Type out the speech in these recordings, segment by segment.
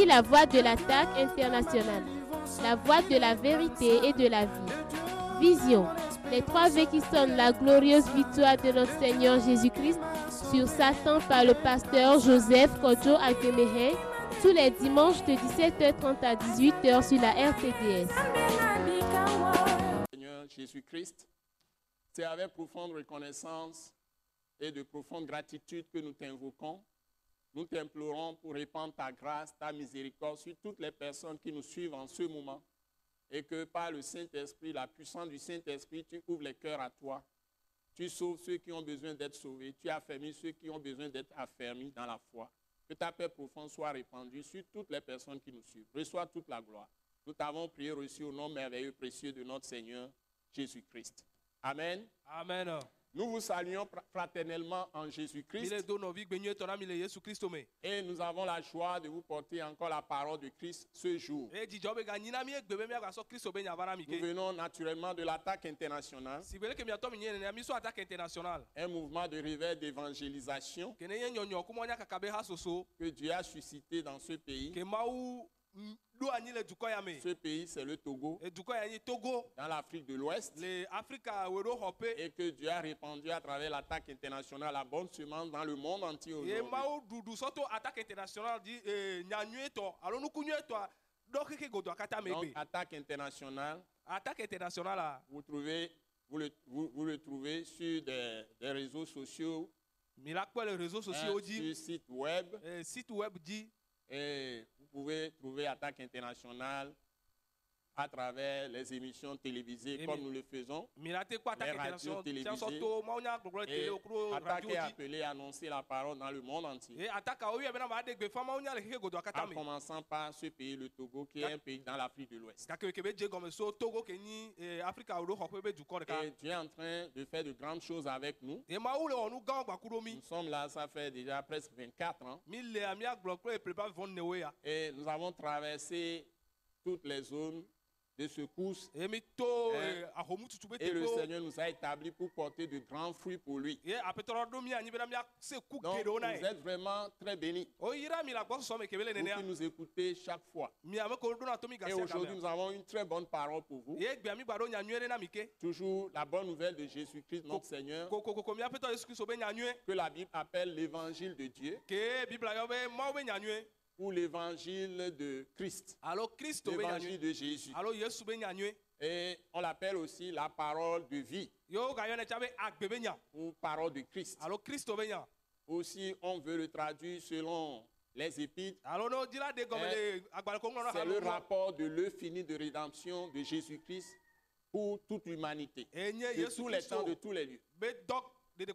la voix de l'attaque internationale, la voix de la vérité et de la vie. Vision, les 3 V qui sonnent la glorieuse victoire de notre Seigneur Jésus-Christ sur Satan par le pasteur Joseph Kodjo Alkemehe, tous les dimanches de 17h30 à 18h sur la RTDS. Seigneur Jésus-Christ, c'est avec profonde reconnaissance et de profonde gratitude que nous t'invoquons. Nous t'implorons pour répandre ta grâce, ta miséricorde sur toutes les personnes qui nous suivent en ce moment et que par le Saint-Esprit, la puissance du Saint-Esprit, tu ouvres les cœurs à toi. Tu sauves ceux qui ont besoin d'être sauvés. Tu affermis ceux qui ont besoin d'être affermis dans la foi. Que ta paix profonde soit répandue sur toutes les personnes qui nous suivent. Reçois toute la gloire. Nous t'avons prié reçu au nom merveilleux précieux de notre Seigneur Jésus-Christ. Amen. Amen. Nous vous saluons fraternellement en Jésus-Christ. Et nous avons la joie de vous porter encore la parole de Christ ce jour. Nous venons naturellement de l'attaque internationale. Un mouvement de réveil d'évangélisation que Dieu a suscité dans ce pays. Ce pays, c'est le Togo, dans l'Afrique de l'Ouest, et que Dieu a répandu à travers l'attaque internationale la bonne semence dans le monde entier aujourd'hui. Donc, attaque internationale, vous le trouvez sur des réseaux sociaux, sur site web. Et vous pouvez trouver Attaque internationale à travers les émissions télévisées comme nous le faisons, les radios télévisées. Et Attaque est appelé à annoncer la parole dans le monde entier. En commençant par ce pays, le Togo, qui est un pays dans l'Afrique de l'Ouest. Et Dieu est en train de faire de grandes choses avec nous. Nous sommes là, ça fait déjà presque 24 ans. Et nous avons traversé toutes les zones de secousse. Et le Seigneur nous a établis pour porter de grands fruits pour lui. Donc, vous êtes vraiment très bénis. Vous qui nous écoutez chaque fois. Et aujourd'hui, nous avons une très bonne parole pour vous. Toujours la bonne nouvelle de Jésus-Christ, notre Seigneur, que la Bible appelle l'évangile de Dieu, ou l'évangile de Christ, l'évangile de Jésus. Et on l'appelle aussi la parole de vie, ou parole de Christ. Aussi, on veut le traduire selon les épîtres. C'est le rapport de l'œuvre finie de rédemption de Jésus-Christ pour toute l'humanité, de tous les temps, de tous les lieux. Et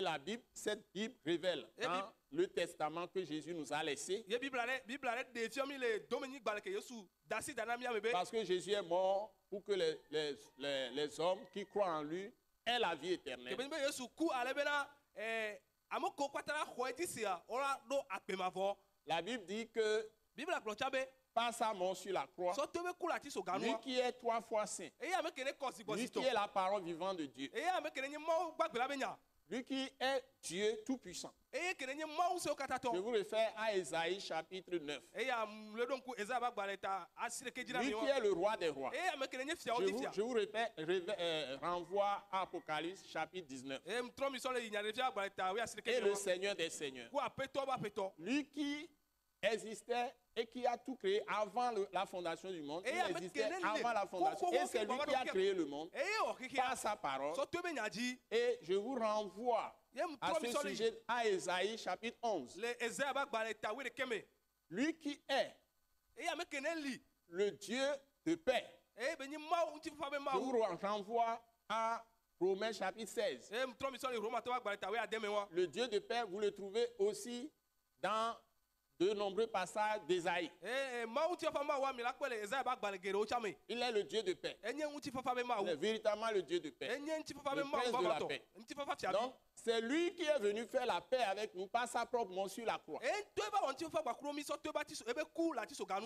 la Bible, cette Bible révèle dans le testament que Jésus nous a laissé. Parce que Jésus est mort pour que les hommes qui croient en lui aient la vie éternelle. La Bible dit que par sa mort sur la croix, lui qui est 3 fois saint, lui qui est la parole vivante de Dieu, lui qui est Dieu tout-puissant. Je vous réfère à Ésaïe chapitre 9. Lui qui est le roi des rois. Je vous renvoie à Apocalypse chapitre 19. Et le Seigneur des seigneurs. Lui qui existait et qui a tout créé avant la fondation du monde. Il existait avant la fondation. Et c'est lui qui a créé le monde par sa parole. Et je vous renvoie à ce sujet à Ésaïe chapitre 11. Lui qui est le Dieu de paix. Je vous renvoie à Romains chapitre 16. Le Dieu de paix, vous le trouvez aussi dans de nombreux passages d'Ésaïe. Il est le Dieu de paix. Il est véritablement le Dieu de paix. Le prince de la paix. Donc, c'est lui qui est venu faire la paix avec nous par sa propre mort sur la croix.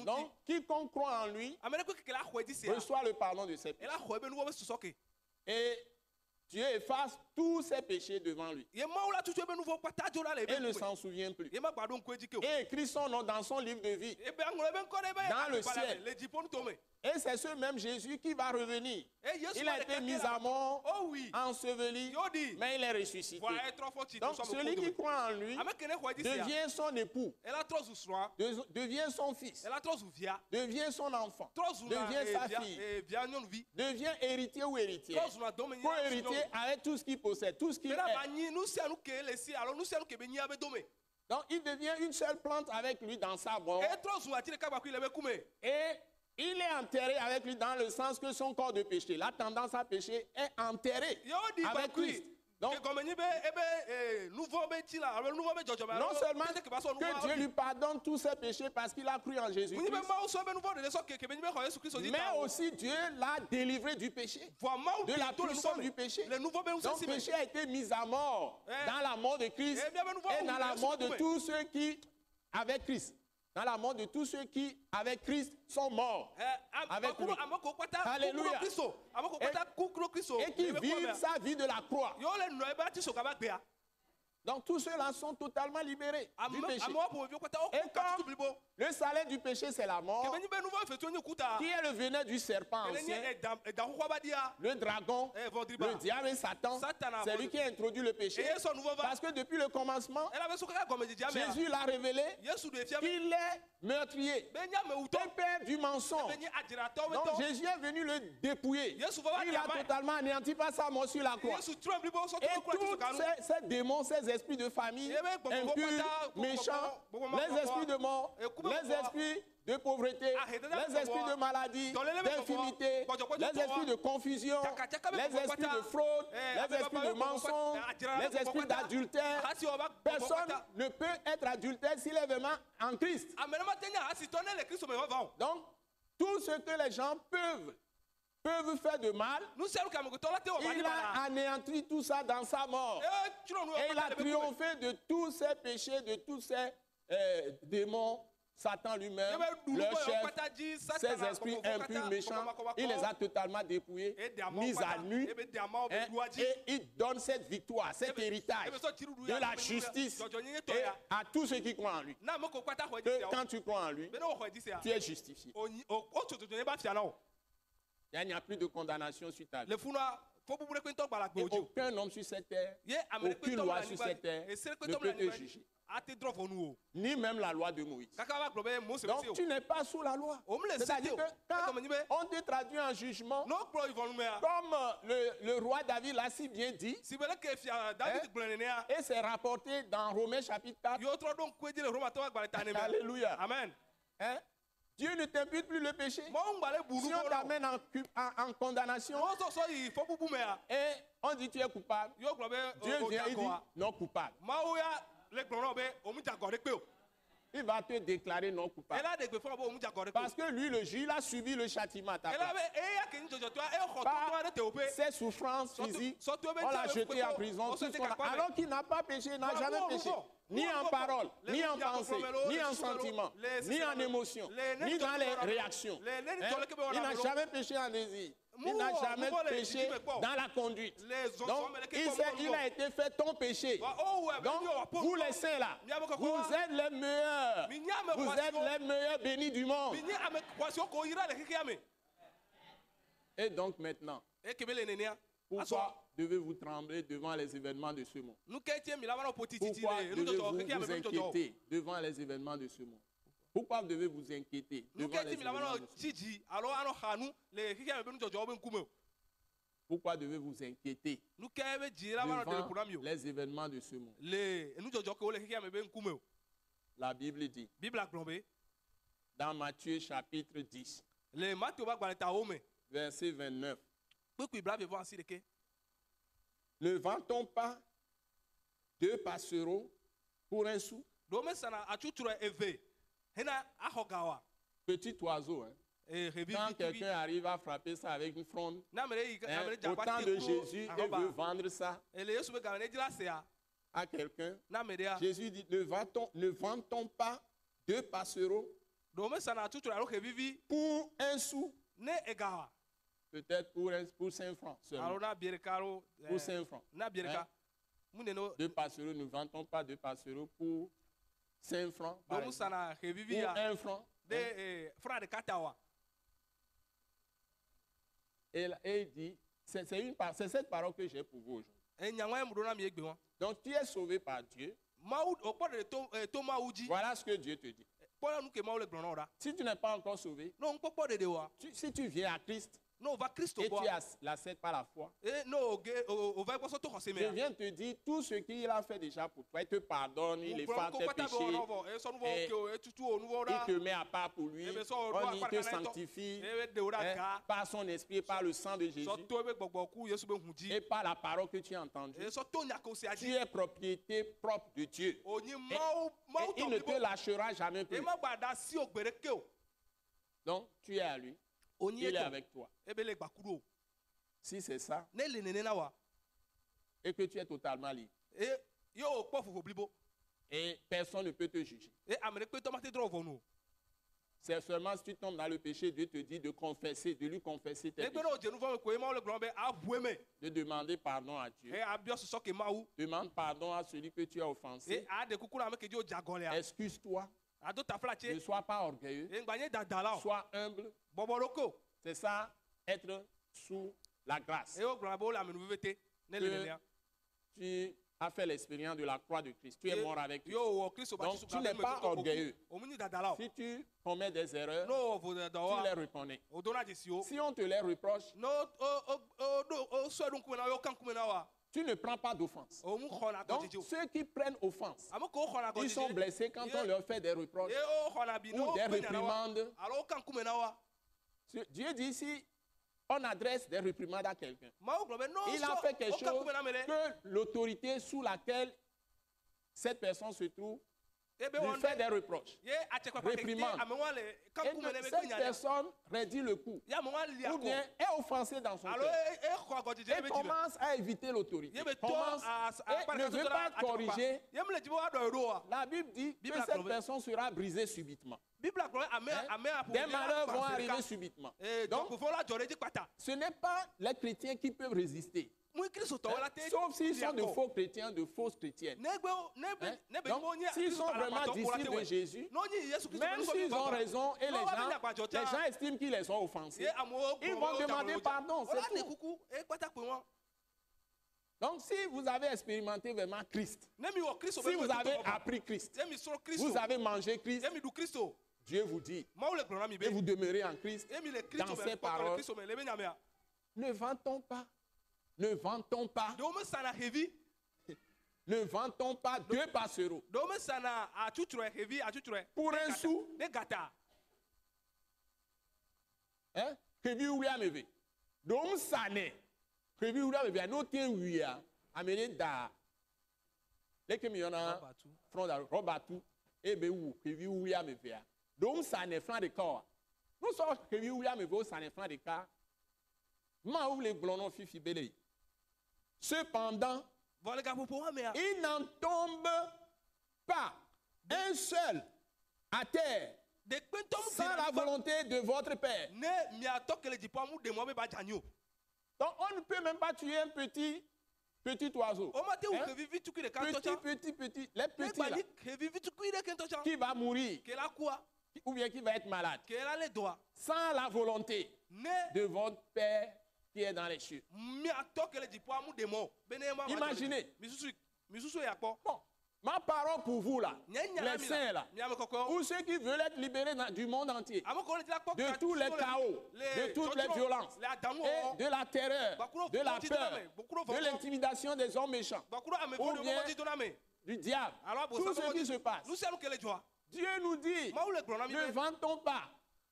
Donc, quiconque croit en lui reçoit le pardon de ses péchés. Et Dieu efface tous ses péchés devant lui. Ye Mawu la tutu ebe nu vɔ kpata dzo la le ebe Et ne ŋkume. s'en souvient plus. Ye ma gba ɖo ŋku edzi ke o. Et écrit son nom dans son livre de vie. Ebe aŋlɔ ebe ŋkɔ ɖe ebe Dans le agbalẽ ciel. me, le dziƒo nutome. Et c'est ce même Jésus qui va revenir. Et Yesu Il va a le été quelqu'un mis là. à mort, Oh oui. enseveli, Yodi. mais il est ressuscité. Voilà, etrɔ fɔ tsi Donc to sɔmɔ celui qui ko dome. croit en lui Ame kene xɔ edzi sia. devient son époux, Ela trɔ zu srɔ̃a. devient son fils, Ela trɔ zu via. devient son enfant, Trɔ zu na devient sa via fille, via nyɔnuvi. devient héritier ou héritière, Trɔ zu na dome nyi. co-héritier avec tout ce qu'il possède, tout ce qu'il Bena ba est. nyi nu sia nu ke le si alo nu sia nu ke be nyi abe dome. Donc il devient une seule plante avec lui dans sa mort Etrɔ zu ati ɖeka gba kui le be kume. et il est enterré avec lui dans le sens que son corps de péché, la tendance à pécher est enterrée Yodi gba avec Christ. kui. Donc Ke gɔme nyi be ebe nu vɔ be tsi la alo nu vɔ be dzɔdzɔme. non seulement Tete ke ba sɔ nu que Dieu vɔ. lui pardonne tous ses péchés parce qu'il a cru en Mu nyi Jésus-Christ, be Mawu sɔ ebe nu vɔ ɖeɖe sɔ ke be nyi be xɔ Yesu Kristo dzi mais ta o. aussi Dieu l'a délivré du péché, Vɔ Mawu de la ɖi to le nu puissance vɔ du me. péché. Le nu vɔ be Donc ŋusẽ si le me. péché a été mis à mort Eh. dans la mort de Christ Eh bien, ben, nous voyons et dans où la Yesu mort de pouvait. tous ceux qui, avec Christ, dans la mort de tous ceux qui, avec Christ, sont morts avec lui. Amako kpata Alléluia. kukuro Kristo. Amako kpata kukuro Kristo. Et qui Ebe kɔ vivent mea. sa vie de la croix. Yo le nɔ ebe ati so kaba gbea. Donc tous ceux-là sont totalement libérés du péché. Amewo ƒomeviwo kpata wo Et ku katutu blibo. comme le salaire du péché, c'est la mort, Kebe nyi be nu vɔ fetu nye kuta. qui est le venin du serpent Ele nye ancien, ɛda xoxo abadia. le dragon, Vɔdriba. le diable et Satan, Satan a c'est lui volé. qui a introduit le péché. Eye sɔ nu vɔ va. Parce que depuis le commencement, Ela be so kaka gɔme dzedzia mea. Jésus l'a révélé Yesu de fia be. qu'il est meurtrier, Be nye amewutɔ. un père du mensonge. Be nye adziratɔ be Donc tɔ. Jésus est venu le dépouiller. Yesu va Il a dire, totalement anéanti par sa mort sur la croix. Yesu trɔ blibo sɔ Et to kura ti so tous kanu. ces démons, ces esprits de famille, impurs, méchants, les esprits de mort, les esprits de pauvreté, les esprits de maladie, d'infimité, les esprits de confusion, les esprits de fraude, les esprits de mensonge, les esprits d'adultère. Personne ne peut être adultère s'il est vraiment en Christ. Amenema te nye asitɔ ne le Kristo me vɔ o. Donc, tout ce que les gens peuvent faire de mal, Nu sia nu ke amegotɔ la te wɔ va il ne ba a la. anéanti tout ça dans sa mort. Trɔ nu Et il a le be kume. triomphé de tous ses péchés, de tous ses démons, Satan lui-même, leur chef, ses esprits impurs, méchants. Il les a totalement dépouillés, mis à nu. Et il donne cette victoire, cet héritage de la justice et à tous ceux qui croient en lui. Na ameko kpata xɔ edzi Que sia o. quand tu crois en lui, Be ne wo xɔ edzi sia. tu es justifié. O tsotso ne ba fia na o. Il n'y a plus de condamnation sur ta vie. Le funua fo bubu ɖe kpetɔ gbala Et gbe o dzi. aucun homme sur cette terre, Ye ame ɖe aucune kpetɔ loi le sur cette terre anyigba. Ese ne kpetɔ peut le te anyigba. juger. Ate drɔ vɔ nu o. Ni même la loi de Moïse. Kaka va gblɔ be Mose Donc bɛ se o. tu n'es pas sous la loi. C'est-à-dire que quand on te traduit en jugement, N'o kplɔ ivɔnu mea. comme le roi David l'a si bien dit, Si be le ke fia David gblɔ nenea. et c'est rapporté dans Romains chapitre 4, Yo trɔ ɖo ŋku edzi le Romatɔwo agbalẽ ta ne mea. Alléluia. Amen. hein, Dieu ne t'impute plus le péché. Mɔwo ŋgba le bu Si nu on vɔ na o. t'amène en condamnation Mɔwo sɔsɔ yi fɔ bubu mea. et on dit tu es coupable, Yo gblɔ be Dieu o vient et dit jakɔa. non coupable. Mawu ya le gblɔ na o be o mu jagɔ ɖe kpe o. Il va te déclarer non coupable. Ela de gbe fɔ be o mu jagɔ ɖe kpe Parce o. que lui, le juge, il a subi le châtiment à ta Ela place. be eya ke ni dzɔdzɔtɔa e xɔ Par tɔtɔ aɖe te o pe. ses souffrances physiques, on l'a jeté en prison, tout ce qu'on a- alors qu'il n'a pas péché, n'a jamais péché, ni en parole, ni en pensée, ni en sentiment, ni en émotion, ni dans les réactions. Hein? Il n'a jamais péché en désir. Il n'a jamais péché dans la conduite. Donc, il a été fait ton péché. Donc, vous les saints là, vous êtes les meilleurs. Vous êtes les meilleurs bénis du monde. Mi nye ame xɔasiwo ko yra le xexea me. Et donc maintenant, Eke be le nenea. Azɔ pourquoi devez-vous trembler devant les événements de ce monde? nu ke tie mi la va na ƒo tititi Pourquoi le nudzɔdzɔ xexea devez-vous me vous be nudzɔdzɔ. inquiéter devant les événements de ce monde? Pourquoi devez vous inquiéter Nu devant ke les tie mi la va événements na de ce monde? tsi dzi alo anɔ xa nu le xexea me be nudzɔdzɔwo be ŋkume o. Pourquoi devez vous inquiéter Nu ke be dzi la va na ɖe le ƒo na mi devant o. les événements de ce monde? Le nudzɔdzɔ ke wo le xexea me be ŋkume o. La Bible dit Bibla gblɔ be dans Matthieu chapitre 10, le Mateo be agbalẽ tawo me. verset 29. Kpekpe bla vevɔ asi ɖeke. Ne vend-on pas 2 passereaux pour un sou? Ɖewo mesana atsutsrɔ̃ eve hena axɔ ga oa. Petit oiseau. Hein? Xevi Quand vituvi. quelqu'un arrive à frapper ça avec une fronde, Ne ame ɖe yi hein, ame ɖe au dze temps akpa de te Jésus, kplo il veut arɔba. vendre ça Ele Yesu be game ne dzi la sea. à quelqu'un. Ne ame ɖea. Jésus dit, ne vend-on pas 2 passereaux Ɖewo mesana atsutsrɔ̃ alo xevivi pour un sou? ne ega oa. peut-être pour 5 francs seulement. alo na biereka alo Pour 5 francs. na biereka munde no 2 passereaux, nous ne vendons pas 2 passereaux pour 5 francs. do par mu exemple. sana hevivi Pour ya 1 franc. de fra de katawa Et il dit, c'est cette parole que j'ai pour vous aujourd'hui. enyangwa mu do na mi egbe won Donc tu es sauvé par Dieu. mawu o po de to mawu ji Voilà ce que Dieu te dit. po nu ke mawu le gbon ora Si tu n'es pas encore sauvé, no npopo de wa si tu viens à Christ no va Kristo et bo tu l'acceptes par la foi, e no ge o va so to khose je me viens te dire tout ce qu'il a fait déjà pour toi. Il te pardonne, il efface tes péchés, e so nu vo et ke o tutu o nu vo il ra te met à part pour lui, Ebe so on ro te sanctifie e de ora hein, ga par son esprit, par le sang de Jésus so to ebe gbogbo ku Yesu be hunji et par la parole que tu as entendue. e so to nya ko se Tu aji es propriété propre de Dieu. onyi Et mawu il to ne mi te bo lâchera jamais e plus. ma gbada si ogbere ke o Donc tu es à lui, onyi il est eto avec toi. ebe le gbakuro Si c'est ça, ne le nene na wa et que tu es totalement libre, e yo po fofo blibo et personne ne peut te juger. e amere pe to ma te dro vonu C'est seulement si tu tombes dans le péché, Dieu te dit de confesser, de lui confesser tes egbe péchés, no je nu vo ko e mawu le gbon be abueme de demander pardon à Dieu. e abio so ke mawu Demande pardon à celui que tu as e offensé. a de kukura me ke jo jagole a Excuse-toi. ado ta fla Ne che sois pas orgueilleux. e gbanye dadala o Sois humble. boboroko C'est ça, être sous la grâce. e o gbon bo la menu vete ne le nene a Tu as fait l'expérience de la croix de Christ. Tu es mort avec lui. yo o Kristo ba Donc, su tu n'es pas orgueilleux. o muni dadala o Si tu commets des erreurs, no vo da tu wa les reconnais. o dona je si o Si on te les reproche, no o so dun kumena yo kan kumena wa tu ne prends pas d'offense. o mu khona ko Donc, jeje ceux qui prennent offense, amo ko khona ko ils sont blessés quand on leur fait des reproches e o khona bi no ou des pe na wa réprimandes. alo kan kumena wa Dieu dit si on adresse des réprimandes à quelqu'un, ma o globe no il a fait quelque o kan chose kumena mele que l'autorité sous laquelle cette personne se trouve e be lui won fait des reproches. ye a che kwa kwa Réprimande. ame wa le kan Et kumena que be cette kunya personne raidit le coup ya mo wa li ou ako bien est offensée dans son alo cœur e khwa ko jeje et be jibe commence à éviter l'autorité. ye be to Commence et ne veut pas corriger. ye mle jibo wa do ro wa La Bible dit que Bible a cette prouvé. personne sera brisée subitement. bible globe ame Hein? ame a Des malheurs vont arriver subitement. donc Donc, faut la jore ji pata ce n'est pas les chrétiens qui peuvent résister. mu Kristo to Hein? la te Sauf s'ils sont de faux chrétiens, de fausses chrétiennes. negbe Hein? nebe Donc, mo nya s'ils sont vraiment disciples de Jésus, no ni Yesu Kristo même s'ils ont raison et les gens estiment qu'ils les ont offensés, ils vont demander pardon, c'est tout. kuku e pata pe won Donc, si vous avez expérimenté vraiment Christ, ne mi wo Kristo si vous avez appris Christ, e mi so Kristo vous avez mangé Christ, e mi du Kristo Dieu vous dit, ma o le glona mi et be vous demeurez en Christ, e mi le Kristo dans me ses pa paroles. Kristo me le be nyame a ne vantons pas, ne vantons pas, do me sana heavy ne vantons pas 2 passereaux do me sana a tutre heavy a tutre pour un sou. ne gata Hein? Kebi uya meve. Donc ça n'est. Kebi uya meve. No te uya. Amene da. Leke mi yona. Front da robatu. Ebe wu. Kebi uya meve. Donc ça n'est front de corps. Nous sommes kebi uya meve. Ça n'est front de corps. Ma ou les glonos fifi belé. Cependant, vole ga popo wa me a il n'en tombe pas un seul à terre de pentom sans la volonté de votre Père. ne mi a to kele di pa mu de mo be ba janyo Donc on ne peut même pas tuer un petit oiseau. o ma te u Hein? ke vivi tu ki de kan to Petit, les ne petits ba là, ni ke vivi tu ki de kan to cha qui va mourir ke la quoi ou bien qui va être malade, ke la le doa sans la volonté ne de votre Père qui est dans les cieux. mi a to kele di pa mu de mo be ne ma Imaginez. mi susu ya po Bon, ma parole pour vous là, les saints là, mi am koko ou ceux qui veulent être libérés du monde entier, am ko le di la po de tous les chaos, de toutes les violences, le adamu et de la terreur, de la peur, de l'intimidation des hommes méchants, bakuro ame ou fo de bien mo di to na me du diable, alors tout ce qui se passe. nous sommes kele joa Dieu nous dit, ma ou le glona mi ne vantons pas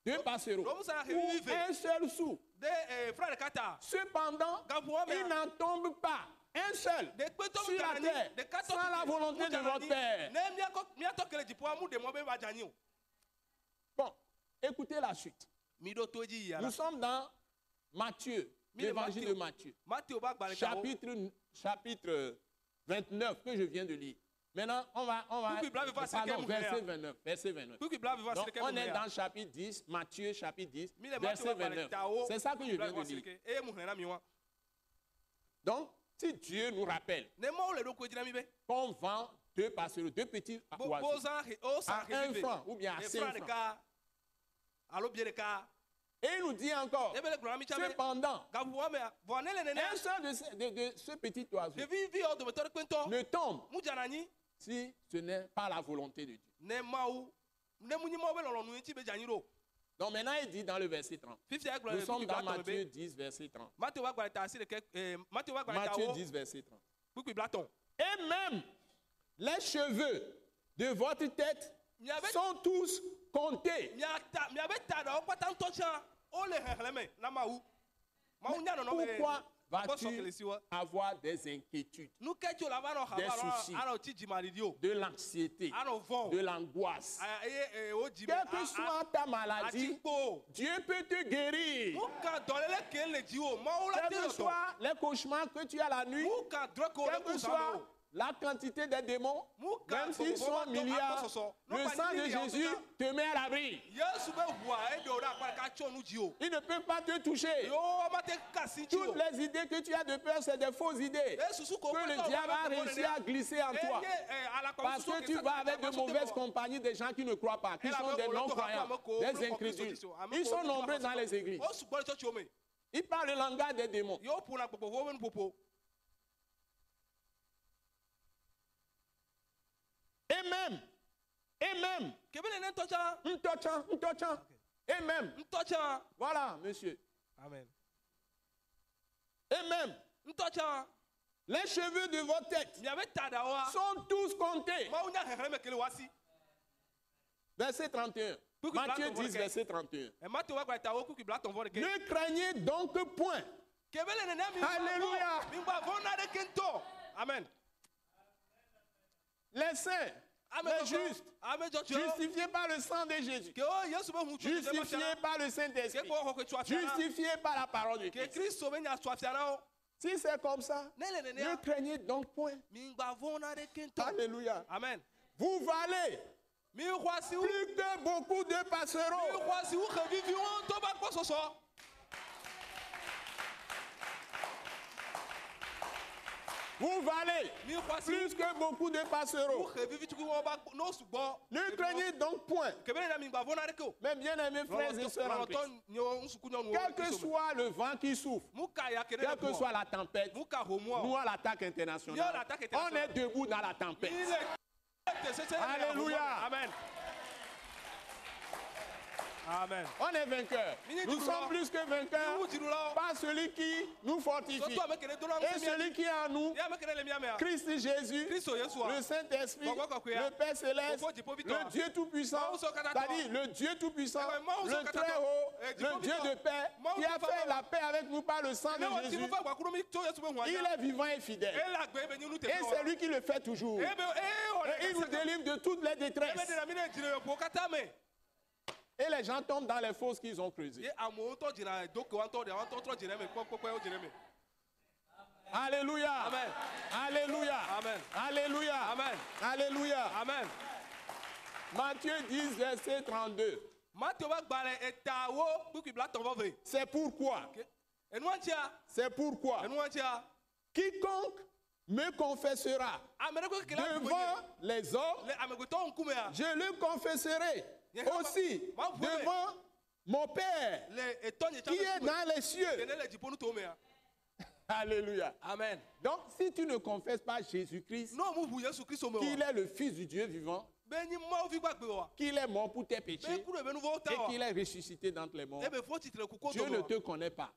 2 passereaux L'homme s'en a ou révivé. un seul sou. de frère kata Cependant, Gapoua, mais- il n'en tombe pas un seul de petom sur la terre sans la volonté de votre Père. ne mi a to kele di po mu de mo be ba janyo Bon, écoutez la suite. mi do to ji ya Nous sommes dans Matthieu, l'évangile de Matthieu, Matthieu ba gba le chapitre 29 que je viens de lire. Maintenant, on va Pourquoi Blanc veut voir pardon, ce qu'est verset mourir? 29. Verset 29. Pourquoi Blanc veut voir Donc, ce qu'est on est mourir? dans chapitre 10, Matthieu chapitre 10, Mille verset Matthieu va 29. parler C'est ça que je viens de dire. Eh, mourir na miwa. Donc, si Dieu nous rappelle Ne mo le do ko dina mi be. qu'on vend deux passereaux, deux petits oiseaux, Bozan o sa à 1 franc ou bien à 5 francs. francs. Allo bien de ka. Et il nous dit encore, E be le gloire mi chabe. cependant, Ga wo me voane le nene. un seul de ce petit oiseau De vi o de moteur kwento. ne tombe Mu jana ni si ce n'est pas la volonté de Dieu. ne mawu. Ne mu ni mo be lo nu ti be janiro. Donc maintenant, il dit dans le verset 30. 50 gloire. Nous sommes dans Matthieu 10, verset 30. Matthieu va gba ta si le ke Matthieu va gba ta Matthieu wo. 10, verset 30. Pourquoi blaton? Et même les cheveux de votre tête Mi avait sont tous comptés. mi abe ta do pata ntocha. O le heleme na mawu. Mawu nya no no be. Pourquoi Vas-tu vas-tu avoir des inquiétudes, nous que la va Des soucis. de l'anxiété, de l'angoisse? Quelle que soit ta maladie, Dieu peut te guérir. Quels que soient les cauchemars que tu as la nuit, quelle que soit la quantité des démons, même s'ils sont milliards, le sang de Jésus te met à l'abri. Ils ne peuvent pas te toucher. Toutes les idées que tu as de peur, c'est des fausses idées que le diable a réussi à glisser en toi. Parce que tu vas avec de mauvaises compagnies, des gens qui ne croient pas, qui sont des non-croyants, des incrédules. Ils sont nombreux dans les églises. Ils parlent le langage des démons. Et même, voilà, monsieur. Amen. Et même, les cheveux de votre tête sont tous comptés. Verset 31. Matthieu 10, verset 31. Ne craignez donc point. Alléluia. Amen. Les saints, les justes, justifiés par le sang de Jésus, justifiés par le Saint-Esprit, justifiés par la parole de Christ. Si c'est comme ça, ne craignez donc point. Alléluia. Amen. Vous valez plus que beaucoup de passereaux. Vous valez plus que beaucoup de passereaux. Ne craignez donc point. Mes bien-aimés frères et sœurs en Christ, quel que soit le vent qui souffle, quelle que soit la tempête, nous à l'attaque internationale, on est debout dans la tempête. Alléluia. Amen. Amen. On est vainqueurs. Nous sommes plus que vainqueurs par celui qui nous fortifie. Et celui qui est en nous, Christ Jésus, le Saint-Esprit, le Père Céleste, le Dieu Tout-Puissant, c'est-à-dire le Dieu Tout-Puissant, le Très-Haut, le Dieu de paix, qui a fait la paix avec nous par le sang de Jésus. Il est vivant et fidèle. Et c'est lui qui le fait toujours. Et il nous délivre de toutes les détresses. Et les gens tombent dans les fosses qu'ils ont creusées. Alléluia. Amen. Alléluia. Amen. Alléluia. Amen. Alléluia. Amen. Matthieu 10, verset 32. C'est pourquoi. C'est pourquoi. Quiconque me confessera devant les hommes, je le confesserai aussi devant mon Père qui est dans les cieux. Alléluia. Amen. Donc, si tu ne confesses pas Jésus-Christ, qu'il est le Fils du Dieu vivant, qu'il est mort pour tes péchés et qu'il est ressuscité d'entre les morts, Dieu ne te connaît pas.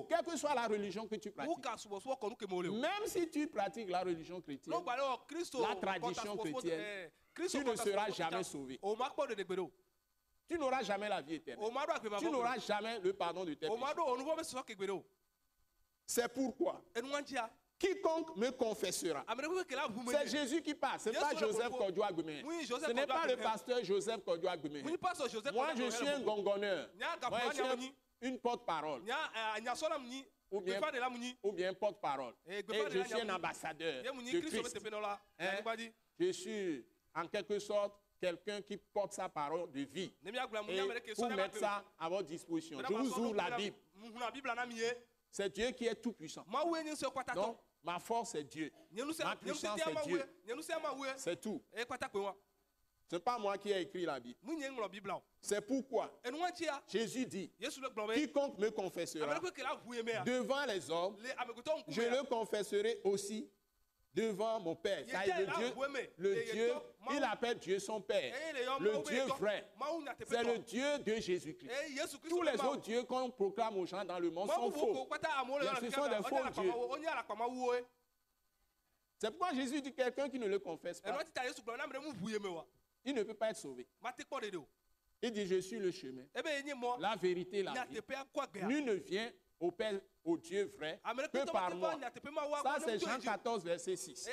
Quelle que soit la religion que tu pratiques, même si tu pratiques la religion chrétienne, la tradition chrétienne, tu ne seras jamais sauvé. Tu n'auras jamais la vie éternelle. Tu n'auras jamais le pardon de tes péchés. C'est pourquoi quiconque me confessera. C'est Jésus qui parle, ce n'est pas Joseph Kodjo-Agbemé. Ce n'est pas le pasteur Joseph Kodjo-Agbemé. Moi, je suis un gongonneur. Moi, je suis une porte-parole. ou bien, Gbefa de la muni. ou bien porte-parole. Et Et gbefa de je la suis un nyamu. ambassadeur Ye muni de Kristo be Christ. tepe no la. Hein? Nyanyi di. Je suis en quelque sorte quelqu'un qui porte sa parole de vie. Ne mi agula muni Et amere ke so pour ne mettre ma ça à votre disposition, je vous ouvre la Bible. Muna Bible na mi ye. C'est Dieu qui est tout puissant. Ma wo enyi se kwata Donc, to. ma force c'est Dieu. Nyenu se Ma nyenu se puissance ti ama c'est wo. Dieu. Nyenu se ama wo. C'est tout. E kwata pe wa. Ce n'est pas moi qui ai écrit la Bible. Mu nye nglo Bible o. C'est pourquoi Enu wa ti ya. Jésus dit, Yesu le gblome. quiconque me confessera Amere ko ke la hu ye me ya. devant les hommes, Le amegoto nku je me ya. le confesserai aussi devant mon Père. Ça est le Dieu, il appelle Dieu son Père, le Dieu vrai. C'est le Dieu de Jésus-Christ. Tous les autres dieux qu'on proclame aux gens dans le monde sont faux. Ce sont des faux dieux. C'est pourquoi Jésus dit quelqu'un qui ne le confesse pas, il ne peut pas être sauvé. Il dit, je suis le chemin, la vérité, la vie. Nul ne vient au Père, au Dieu vrai, que par moi. Ça, c'est Jean 14, verset 6.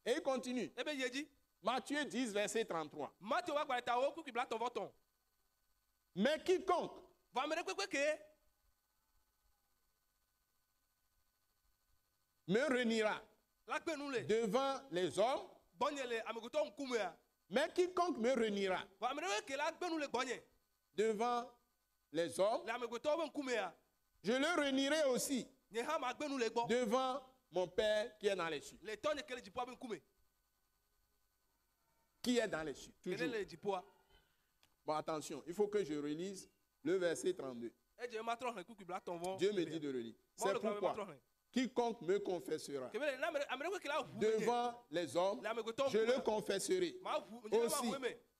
Et il continue. Matthieu 10, verset 33. Mais quiconque me reniera devant les hommes, mais quiconque me reniera devant les hommes, je le renierai aussi devant mon Père qui est dans les cieux. Qui est dans les cieux. Toujours. Bon, attention, il faut que je relise le verset 32. Dieu me dit de relire. C'est pourquoi quiconque me confessera devant les hommes, je le confesserai aussi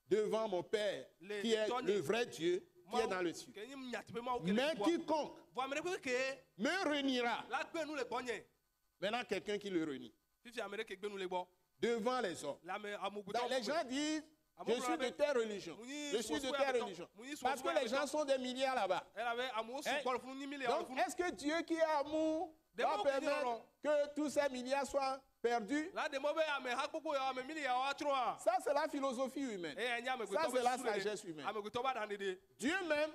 devant mon Père qui est le vrai Dieu qui est dans le ciel. Mais quiconque me reniera, maintenant quelqu'un qui le renie, devant les hommes. Donc, les gens disent, je suis de telle religion, je suis de telle religion, parce que les gens sont des milliards là-bas. Donc, est-ce que Dieu qui est amour va permettre que tous ces milliards soient perdus? Ça, c'est la philosophie humaine. Ça, c'est la sagesse humaine. Dieu même,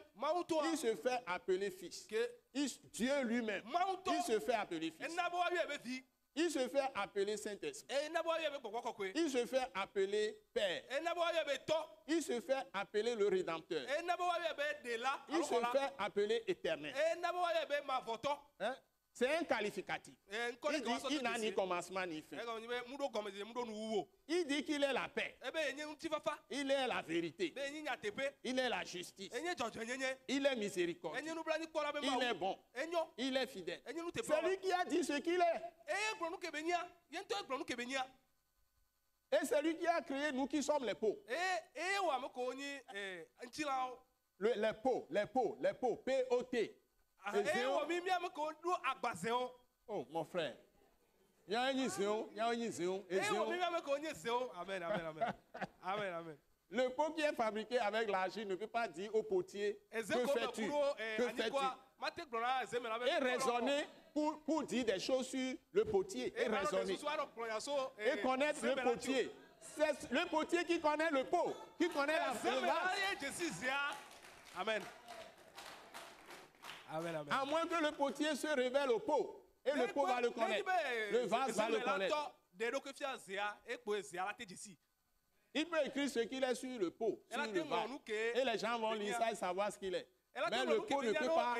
il se fait appeler fils. Dieu lui-même, il se fait appeler fils. Il se fait appeler Saint-Esprit. Il se fait appeler Père. Il se fait appeler le Rédempteur. Il se fait appeler Éternel. Hein? C'est un qualificatif. Il dit qu'il n'a ni commencement ni fin. Il dit qu'il est la paix. Il est la vérité. Il est la justice. Il est miséricorde. Il est bon. Il est fidèle. C'est lui qui a dit ce qu'il est. Et c'est lui qui a créé nous qui sommes les pauvres. Les pauvres, P-O-T. Oh, mon frère. Il y a un Zéon, il y a un Zéon. Le pot qui est fabriqué avec l'argile ne peut pas dire au potier que fais-tu. Que fais-tu. Et raisonner pour dire des choses sur le potier. Et raisonner. Et connaître le potier. C'est le potier qui connaît le pot, qui connaît la vase. Amen. Amen, amen. À moins que le potier se révèle au pot. Et le pot va le connaître. Le vase va le connaître. Il peut écrire ce qu'il est sur le pot, sur le vase. Et les gens vont lire ça et savoir ce qu'il est. Mais le pot ne peut pas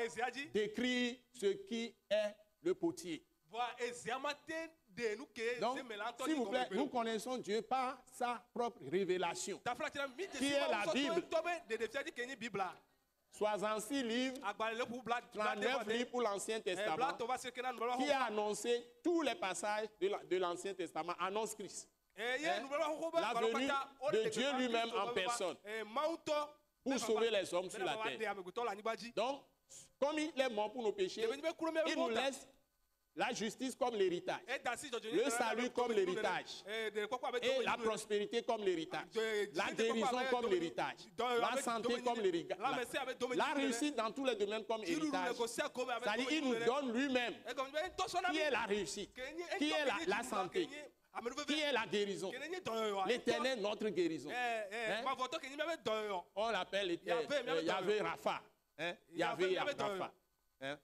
décrire ce qui est le potier. Donc, s'il vous plaît, nous connaissons Dieu par sa propre révélation, qui est la Bible. 66 livres, 39 livres pour l'Ancien Testament, qui a annoncé tous les passages de l'Ancien Testament, annonce Christ. La venue de Dieu lui-même en personne pour sauver les hommes sur la terre. Donc, comme il est mort pour nos péchés, il nous laisse la justice comme l'héritage, le salut comme l'héritage, et la prospérité comme l'héritage, la guérison comme l'héritage, la santé comme l'héritage, la réussite dans tous les domaines comme héritage. C'est-à-dire qu'il nous donne lui-même qui est la réussite, qui est la santé, qui est la guérison, l'Éternel notre guérison. On l'appelle Yahvé Rapha. Yahvé Rapha. Hein?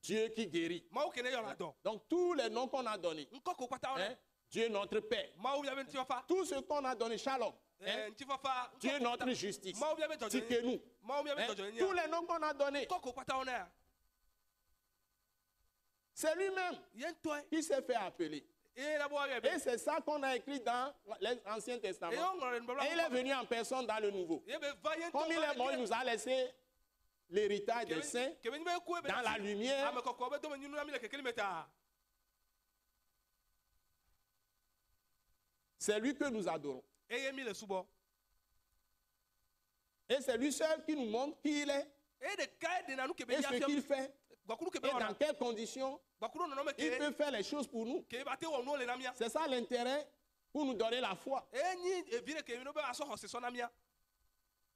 Dieu qui guérit. mawu kene yɔna dɔ Donc tous les noms qu'on a donnés, ŋkɔ ko kpata hein, wɔnɛ Dieu notre Père, mawu bia be ŋtifafa tout ce qu'on a donné, Shalom, hein, ŋtifafa Dieu notre justice, mawu bia be dzɔdzɔnye Tikenu, mawu bia be hein, dzɔdzɔnye tous les noms qu'on a donnés, ŋkɔ ko kpata wɔnɛ c'est lui-même ye ŋtɔe qui s'est fait appeler. eye na bɔ wa yɛ Et bɛ c'est ça qu'on a écrit dans l'Ancien eye Testament. wo ŋlɔ ɖe nubabla Et il est venu en personne dans le Nouveau. ye be va ye Comme il est mort, il nous a laissé l'héritage des saints kebe nyi be ku ebe dans la lumière. ame kɔkɔ be dome nyinu na mi le kekeli me ta C'est lui que nous adorons. eye mi le subɔ Et c'est lui seul qui nous montre qui il est eye ɖeka ye ɖena nu kebe et ya ce qu'il fiam fait gbakulu kebe et dans wɔna quelles conditions gbakulu nɔnɔme il ke peut faire les choses pour nous. ke ba te wɔ nuwo le na mia C'est ça l'intérêt pour nous donner la foi. eye nyi evi ɖeke mi no be asɔ xɔse sɔ na mia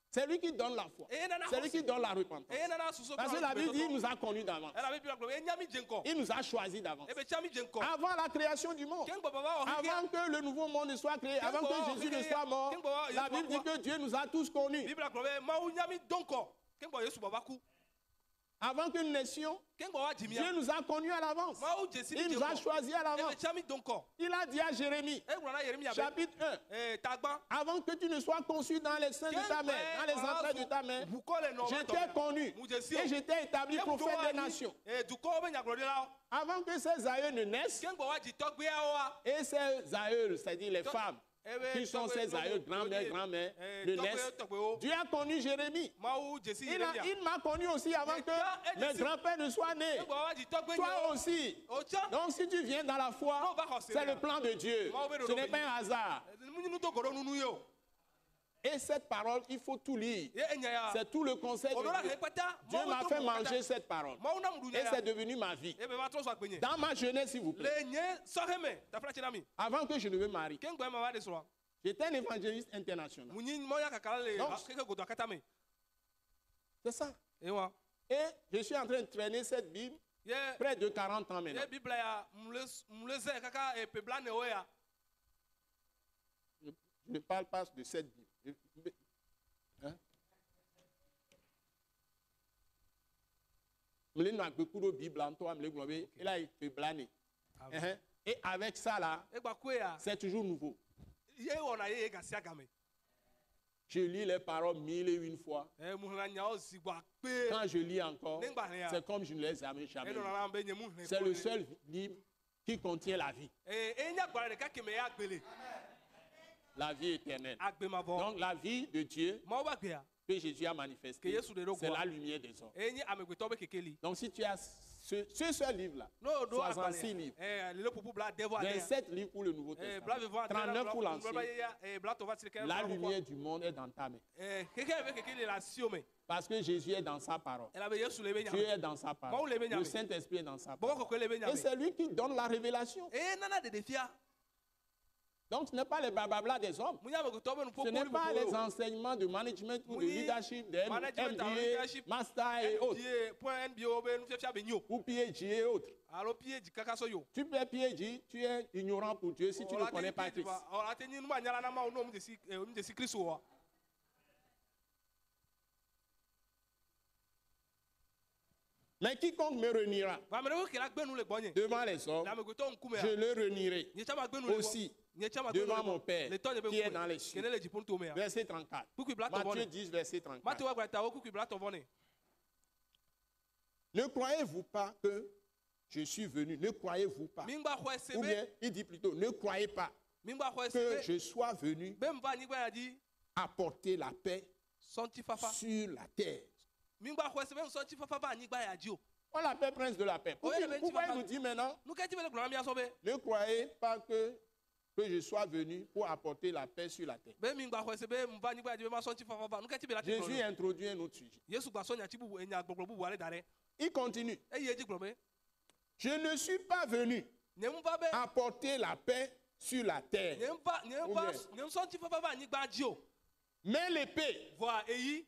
C'est lui qui donne la foi. eye nana C'est lui qui donne la repentance. eye nana susu Parce que la Bible dit qu'il nous a connus d'avance. ɛna bi bila gblɔ eye nya mi dze ŋkɔ Il nous a choisis d'avance. ebe tia mi dze ŋkɔ Avant la création du monde. ke ŋgbɔ baba wɔ heke Avant que le nouveau monde soit créé, avant que Jésus ne soit mort, la Bible dit que Dieu nous a tous connus. biblia gblɔ be mawu nya mi dɔ ŋkɔ ke ŋgbɔ yesu baba ku Avant que nous naissions, ke ŋgbɔ wa dzi Dieu mia nous a connus à l'avance. mawu dze si mi Il dze nous a ŋkɔ choisis à ebe l'avance. tia mi dɔ ŋkɔ Il a dit à Jérémie, eye gblɔ na yeremia be chapitre 1, tagba avant que tu ne sois conçu dans les seins de ta mère, dans les entrailles de ta mère, bukɔ le nɔ je t'ai connu et je t'ai établi prophète des nations. dukɔwo be nyagblɔɖilawo Avant que ses aïeux ne naissent, ke ŋgbɔ wa dzi tɔgbeawo wa et ses aïeux, c'est-à-dire les femmes, ebe qui sont ses aïeux, grand-mère, grand-mère, ne naissent, tɔgbewo Dieu a connu Jérémie. mawu dze si yeremia Il m'a connu aussi avant que mes grands-pères ne soient nés. ke ŋgbɔ wa dzi tɔgbe Toi aussi. o tsa Donc si tu viens dans la foi, c'est le plan de Dieu. Ce n'est pas un hasard. munyinu to gɔɖɔ nunu ye o Et cette parole, il faut tout lire. ye enya ya C'est tout le conseil o de ɖo la Dieu. he kpata Dieu m'a fait manger cette parole. mawu na mu du Et nya c'est ya devenu ma vie. ebe ma trɔ sɔ agbenye Dans ma jeunesse, s'il vous plaît. le nye sɔhe me tafra tsi na mi Avant que je ne me marie, ke ŋgbɔ ma va de srɔ̃ j'étais un évangéliste international. mu nyi mɔ ya kakala le Non. keke godo akata me C'est ça. ye wa Et je suis en train de traîner cette Bible ye près de 40 ans maintenant. ye bibla ya mu le zɛ kaka pebla ne wo ya Je ne parle pas de cette Bible. Hein? Il a été blané. Et avec ça là, egba koe ya c'est toujours nouveau. ye wɔna ye gasi agame Je lis les paroles 1001 fois. mu hɛn nyawo zi gbɔ akpe Quand je lis encore, ne ŋgba hɛn ya c'est comme je ne les avais jamais enɔ lus. nana be nye mu hɛn C'est le seul livre qui contient la vie, enya gbalẽ ɖeka keme ya agbele la vie éternelle. agbemavɔ Donc la vie de Dieu mawo be agbea que Jésus a ke manifestée, yesu ɖe ɖo c'est la gbɔa lumière des hommes. enye amegbetɔ be kekeli Donc si tu as ce seul livre-là, n'o ɖo 66 livres, agbalẽ lele ƒoƒu bla devɔ adea 27 livres pour le Nouveau bla Testament, vevɔ 39 pour l'Ancien, bla tɔva tsi ɖeka la lumière du monde est dans ta main. keke be kekeli le asiwo me Parce que Jésus est dans sa parole. elabe yesu le be Dieu nyame est dans sa Mawu parole. le be nyame. Le Saint-Esprit est dans sa bɔbɔ parole. kɔkɔe le be Et nyame c'est lui qui donne la révélation. nana ɖeɖefia Donc ce n'est pas les blablabla des hommes. mu nye amegbetɔ be Ce n'est pas les nuƒoƒo enseignements de management ou de Oui. leadership, de Management and MBA, leadership. Master et autres, point nba be nufiafia be nyo ou PhD et autres. alo phd kaka sɔ yo Tu peux PhD, tu es ignorant pour Dieu si tu ne connais pas Christ. ate nyi numu anyala na mawo n'omu desi kristu wa Mais quiconque me reniera vame ɖe wo ke la gbenu le gbɔnye devant les hommes, le amegbetɔ ŋkume je le renierai nye tsama gbenu le aussi nye tsama gbenu devant le mon Père le tɔ nye be qui est dans les cieux. kene le dziƒo nuto mea Verset 34. kukui bla tɔ Matthieu vɔ ne 10, verset 34. mate wa gblɔ ta wo kukui bla tɔ vɔ ne Ne croyez-vous pas que je suis venu? Ne croyez-vous pas? mi ŋgba xɔe se Ou be bien, il dit plutôt, ne croyez pas mi ŋgba xɔe que se je sois venu be be va anyigba ya dzi apporter la paix sɔŋti fafa sur la terre. mi ŋgba xɔe se be sɔŋti fafa va anyigba ya dzi o On l'appelle prince de la paix. Oui, mais tu Pourquoi vas il pas- nous dit maintenant, nu ke ti be le gblɔ na mia sɔ be ne croyez pas que je sois venu pour apporter la paix sur la terre? be mi ŋgba xɔe se be mi va anyigba ya dzi be ma sɔŋti fafa va nu ke ti be la ti Jésus gblɔ introduit un autre sujet. yesu gba sɔ nyati bubu enya gbɔgblɔ bubu ale da ɖe Il continue. eye edzi gblɔ be Je ne suis pas venu nye mu va be apporter la paix sur la terre, nye mu sɔŋti fafa va anyigba dzi o mais l'épée. vɔa eyi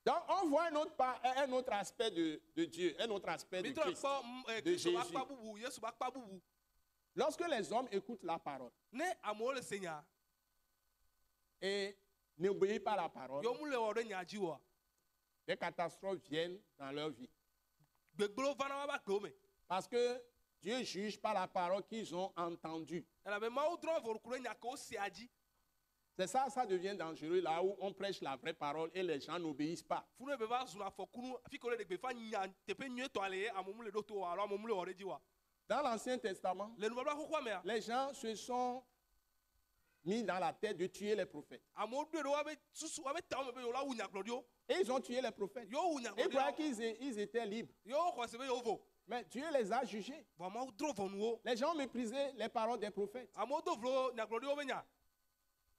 Donc on voit un autre aspect de Dieu, un autre aspect de mi trɔ Christ. kpɔ de kristu ba Jésus. kpa bubu yesu ba kpa bubu Lorsque les hommes écoutent la parole ne amewo le se nya et n'obéissent pas à la parole, yewo mu le wɔ ɖe nya dzi oa des catastrophes viennent dans leur vie. Gbegblẽ va na woƒe agbewo me. Parce que Dieu juge par la parole qu'ils ont entendue. Elabe Mawu drɔ̃ ʋɔnu ku ɖe nya ke wosea dzi. C'est ça, ça devient dangereux là où on prêche la vraie parole et les gens n'obéissent pas. Funu be va zuna afɔkunu fi ke wole ɖe gbefa nya teƒe nyuietɔ le ye amewo le ɖo to wa alo amewo le wɔ ɖe dzi wa. Dans l'Ancien Testament, Le nubabla xoxoa mea, les gens se sont mis dans la tête de tuer les prophètes. amewo ɖoe ɖe woabe susu woabe tawo me be yewola wu nyagblɔɖiwo. Et ils ont tué les prophètes. Yewo wu Ils croyaient nyagblɔɖiwo. qu'ils étaient libres. Yewo xɔ se be yewo vo. Mais Dieu les a jugés. Vɔ Mawu drɔ̃ ʋɔnu wo. Les gens méprisaient les paroles des prophètes. Amewo do vlo nyagblɔɖiwo be nya.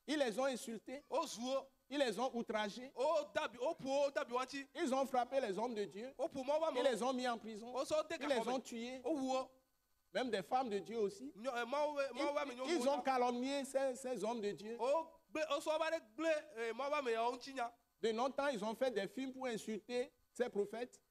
Ils les ont insultés. Wozu wo. Ils les ont outragés. Woƒo wo dabi wo ŋuti. Ils ont frappé les hommes de Dieu. Woƒo Mawu ƒe Ils amewo. les ont mis en prison. Wosɔ de Ils les gaxɔ ont me. tués. Wowu wo. Même des femmes de Dieu aussi. Mawu ƒe ame nyɔnuwo Ils ont la. calomnié ces hommes de Dieu. Wosɔ woba ɖe gblẽ Mawu ƒe ameyawo ŋuti nya. De notre temps, ils ont fait des films pour insulter ces prophètes.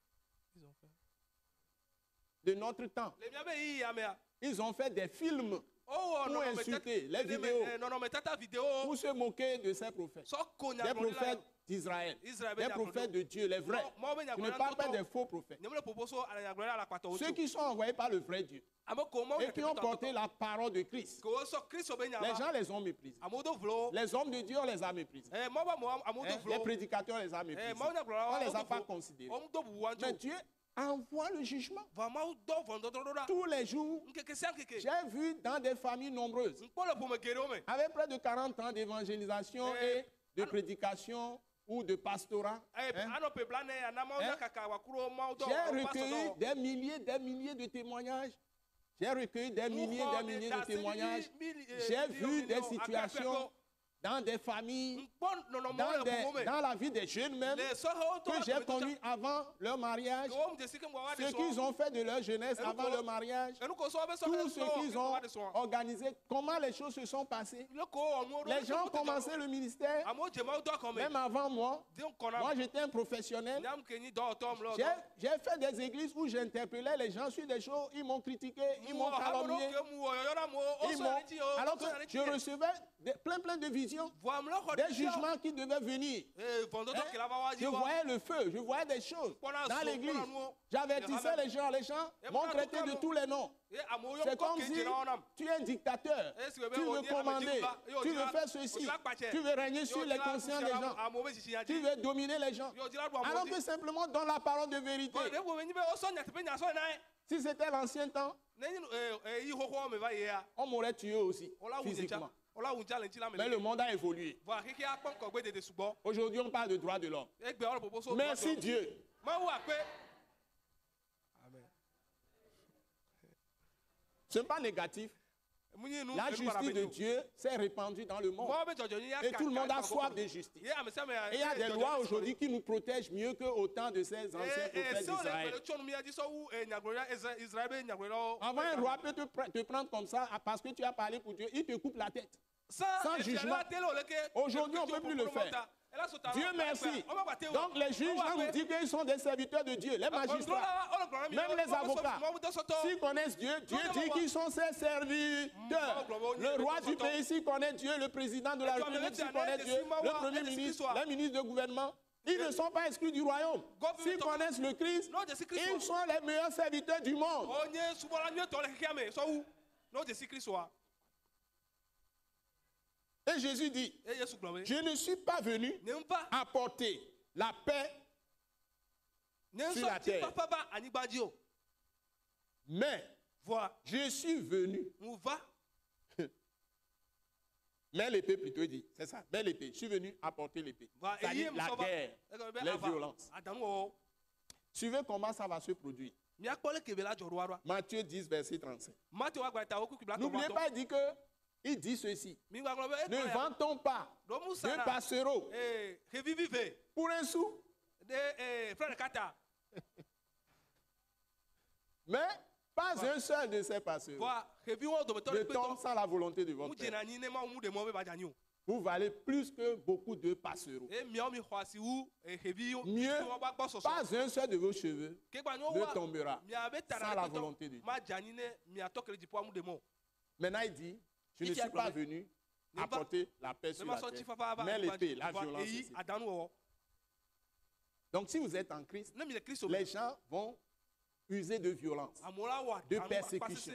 De notre temps, Le miabe yiyia mea. ils ont fait des films Wowɔ pour insulter les vidéos, nɔnɔmetata vidéo. pour se moquer de ces prophètes. Sɔ ko Des nyagblɔɖila. prophètes d'Israël, Israël be des nyagblɔɖiwo. prophètes de Dieu, les vrais. Mawu be Je ne nyagblɔɖila parle pas ŋutɔ. des faux prophètes. Nyemele poposo ale nyagblɔɖila le akpatɔwo Ceux tso. qui sont envoyés par le vrai Dieu Ame ko Mawu et qui ont porté la parole de Christ. ke wosɔ Kristo be nya Les va. gens les ont méprisés. Amewo do vlo wo. Les hommes de Dieu, on les a méprisés. Mawu ƒe amewo amewo do Hein, vlo les wo. prédicateurs, on les a méprisés. Mawu nyagblɔɖilawo On ne les wodo a pas vlo. considérés. Wɔm do bubu wa Mais ŋuti. Dieu envoie le jugement. Va Mawu dɔ ʋɔnudɔdrɔ̃ ɖa. Tous les jours, Nkeke sia nkeke. j'ai vu dans des familles nombreuses, Nkpɔ le ƒome geɖewo me. avec près de 40 ans d'évangélisation et de prédication ou de pastorat, hein, Anɔ ƒe bla ne ana Mawu nya kaka wakuro Mawu dɔ. j'ai recueilli des milliers de témoignages. J'ai recueilli des milliers de témoignages. J'ai vu des situations dans des familles, Nkpɔ nɔnɔmewo le ƒome me. dans la vie des jeunes même, Le sɔhewo tɔ que j'ai connus avant leur mariage, ke wɔm de si ke ŋgɔ wa de ce qu'ils sɔn. ont fait de leur jeunesse avant leur mariage, Enu ko sɔ be tout sɔhe ce sɔ qu'ils ke ont wa de sɔn. organisé, comment les choses se sont passées. Le ko wɔ nuwo ɖo. Les gens ont commencé le ministère, Amewo dze Mawu dɔ kɔme. même avant moi. Den kɔna. Moi, j'étais un professionnel. Nyam ke nyi dɔwɔtɔ mlɔ. J'ai fait des églises où j'interpellais les gens sur des choses, ils m'ont critiqué, ils m'ont calomnié. Ils m'ont- Alors que je recevais plein de visions, des jugements qui devaient venir. Je voyais le feu, je voyais des choses dans l'église. J'avertissais les gens m'ont traité de tous les noms. C'est comme si tu es un dictateur, tu veux commander, tu veux faire ceci, tu veux régner sur les consciences des gens, tu veux dominer les gens. Alors que simplement dans la parole de vérité, si c'était l'ancien temps, on m'aurait tué aussi, physiquement. Mais le monde a évolué. Aujourd'hui, on parle de droits de l'homme. Merci Dieu. Ce n'est pas négatif. La justice de Dieu s'est répandue dans le monde. Et tout le monde a soif de justice. Et il y a des lois aujourd'hui qui nous protègent mieux qu'au temps de ces anciens prophètes d'Israël. Avant, un roi peut te prendre comme ça parce que tu as parlé pour Dieu. Il te coupe la tête. Sans jugement. Aujourd'hui, on ne peut plus le faire. Dieu merci. Donc les juges, on nous dit qu'ils sont des serviteurs de Dieu, les magistrats, même les avocats. S'ils connaissent Dieu, Dieu dit qu'ils sont ses serviteurs. Le roi du pays, s'il connaît Dieu, le président de la République, s'il connaît Dieu, le premier ministre, les ministres de gouvernement, ils ne sont pas exclus du royaume. S'ils connaissent le Christ, ils sont les meilleurs serviteurs du monde. Et Jésus dit, je ne suis pas venu apporter la paix sur la terre. Mais je suis venu. Mais l'épée plutôt dit, c'est ça, mais l'épée. Je suis venu apporter l'épée. C'est-à-dire la guerre, les violences. Suivez comment ça va se produire. Matthieu 10, verset 35. N'oubliez pas, il dit ceci. Ne vantons pas de passereaux pour un sou. Mais pas un seul de ces passereaux ne tombe sans la volonté de votre Père. Vous valez plus que beaucoup de passereaux. Mieux, pas un seul de vos cheveux ne tombera sans la volonté de Dieu. Maintenant, il dit, je ne suis pas venu apporter la paix sur la terre, mais l'épée, la violence aussi. Donc si vous êtes en Christ, Ne mi le Kristo. les gens vont user de violence. Amola wa. de persécution.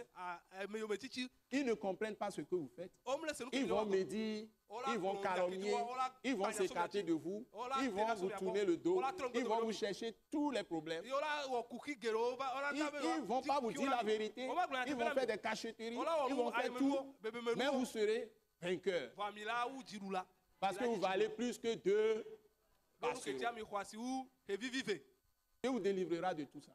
Me yo metichi. Ils ne comprennent pas ce que vous faites. Omle se Ils vont médire, ils vont calomnier, ils vont s'écarter de vous, ils vont vous tourner le dos, ils vont vous chercher tous les problèmes. Ils ne vont pas vous dire la vérité, ils vont faire des cachotteries, ils vont faire tout, mais vous serez vainqueur. Parce que vous valez plus que deux passereaux. Dieu vous délivrera de tout ça.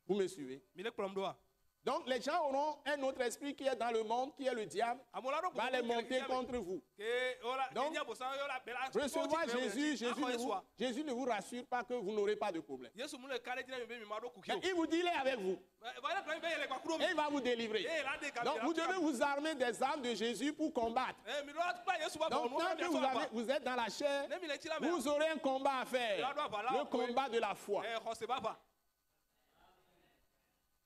Vous me suivez? Donc les gens auront un autre esprit qui est dans le monde, qui est le diable, va les monter contre vous. Donc, recevoir Jésus, Jésus ne vous rassure pas que vous n'aurez pas de problème. Il vous dit, il est avec vous. Et il va vous délivrer. Donc vous devez vous armer des armes de Jésus pour combattre. Donc tant que vous êtes dans la chair, vous aurez un combat à faire. Le combat de la foi.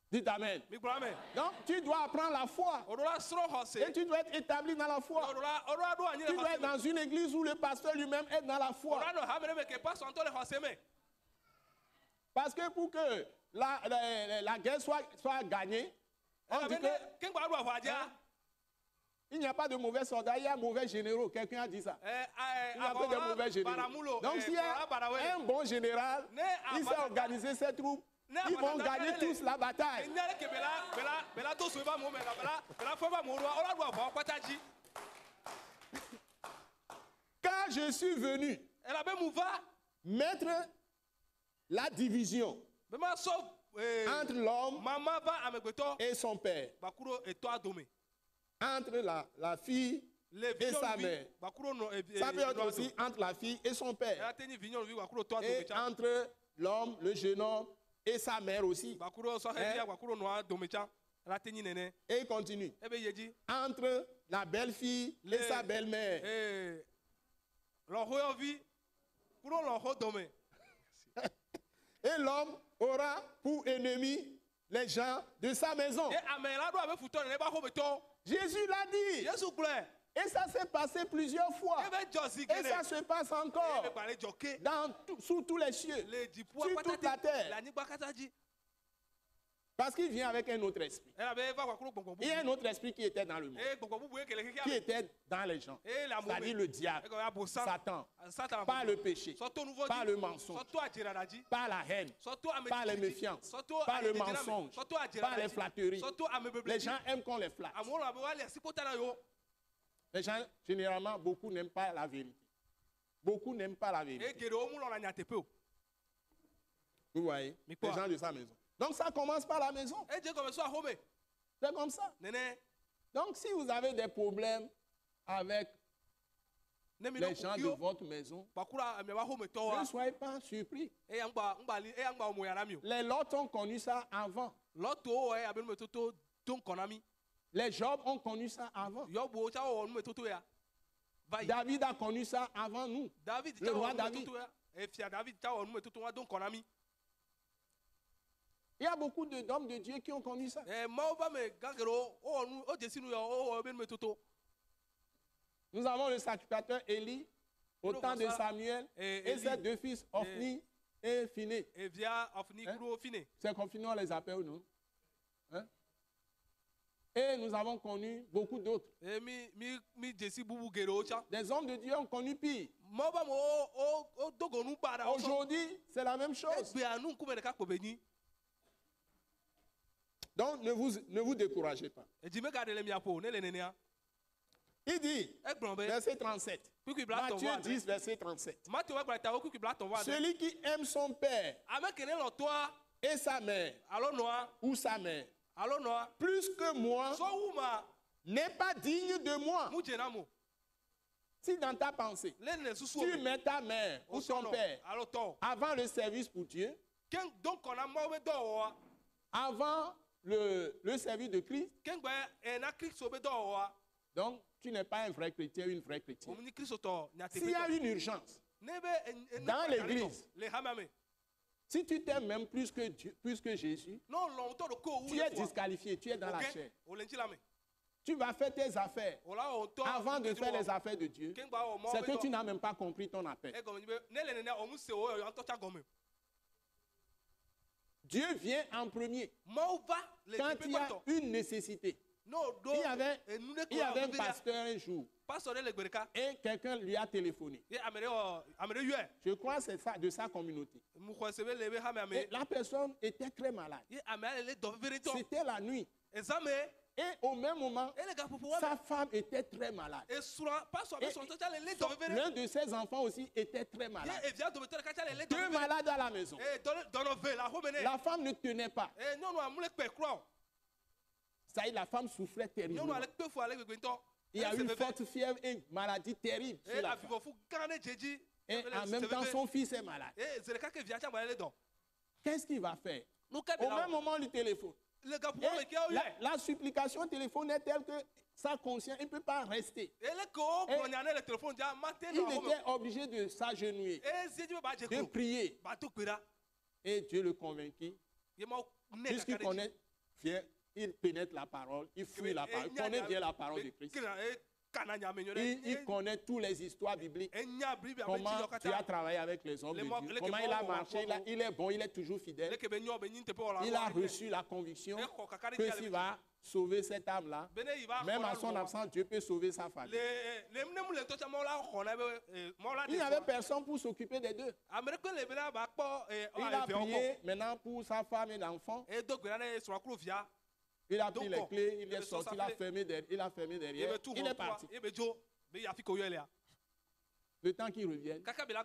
Dites Amen. Donc, tu dois apprendre la foi. Et tu dois être établi dans la foi. Tu dois être dans une église où le pasteur lui-même est dans la foi. Parce que pour que la guerre soit gagnée, on dit que il n'y a pas de mauvais soldats, il y a mauvais généraux. Quelqu'un a dit ça. Il n'y a pas de mauvais généraux. Donc, s'il y a un bon général, il sait organiser ses troupes. Ils vont gagner tous la bataille. Car je suis venu mettre la division entre l'homme et son père, entre la fille et sa mère. Ça peut être aussi entre la fille et son père. Et entre l'homme, le jeune homme, et sa mère aussi. Et il continue. Entre la belle-fille et sa belle-mère. Et l'homme aura pour ennemi les gens de sa maison. Jésus l'a dit. Et ça s'est passé plusieurs fois. Et ça se passe encore sous tous les cieux, sur toute la terre. Parce qu'il vient avec un autre esprit. Il y a un autre esprit qui était dans le monde, qui était dans les gens. C'est-à-dire le diable, Satan, par le péché, par le mensonge, par la haine, par les méfiances, par le mensonge, par les flatteries. Les gens aiment qu'on les flatte. Les gens, généralement, beaucoup n'aiment pas la vérité. Beaucoup n'aiment pas la vérité. Vous voyez? Les gens de sa maison. Donc ça commence par la maison. C'est comme ça. Donc si vous avez des problèmes avec les gens de votre maison, ne soyez pas surpris. Les Lot ont connu ça avant. Les Job ont connu ça avant. David a connu ça avant nous. Le roi David. Il y a beaucoup d'hommes de Dieu qui ont connu ça. Nous avons le sacrificateur Élie au temps de Samuel et ses deux fils, Ophni et Phiné. C'est comme Phiné, on les appelle, non? Hein? Et nous avons connu beaucoup d'autres. Des hommes de Dieu ont connu pire. Aujourd'hui, c'est la même chose. Donc, ne vous découragez pas. Il dit, verset 37. Matthieu 10, verset 37. Celui qui aime son père et sa mère, ou sa mère, plus que moi, n'est pas digne de moi. Si dans ta pensée, tu mets ta mère ou ton père avant le service pour Dieu, avant le service de Christ, donc tu n'es pas un vrai chrétien, une vraie chrétienne. S'il y a une urgence dans l'église, si tu t'aimes même plus que Dieu, plus que Jésus, tu es disqualifié, tu es dans la chair. tu vas faire tes affaires avant de faire les affaires de Dieu, c'est que tu n'as même pas compris ton appel. Dieu vient en premier. Quand il y a une nécessité, il y avait un pasteur un jour et quelqu'un lui a téléphoné. Je crois que c'est ça, de sa communauté. Et la personne était très malade. C'était la nuit. Et au même moment, sa femme était très malade. Et l'un de ses enfants aussi était très malade. Deux malades à la maison. La femme ne tenait pas. Ça y est, la femme souffrait terriblement. Il y a eu une forte fièvre et une maladie terrible sur la femme. Et en même temps, son fils est malade. Qu'est-ce qu'il va faire? Au même moment, le téléphone. La supplication au téléphone est telle que sa conscience, il ne peut pas rester. Il était obligé de s'agenouiller, de prier. Et Dieu le convaincu, puisqu'il connaît, il pénètre la parole, il fouille la parole, il connaît bien la parole de Christ. Il connaît toutes les histoires bibliques. Comment Dieu a travaillé avec les hommes de Dieu. Comment il a marché. Il est bon, il est toujours fidèle. Il a reçu la conviction que s'il va sauver cette âme-là, même à son absence, Dieu peut sauver sa famille. Il n'y avait personne pour s'occuper des deux. Il a prié maintenant pour sa femme et l'enfant. Il a pris les clés, il est sorti, il a fermé derrière, il est parti. Le temps qu'il revienne,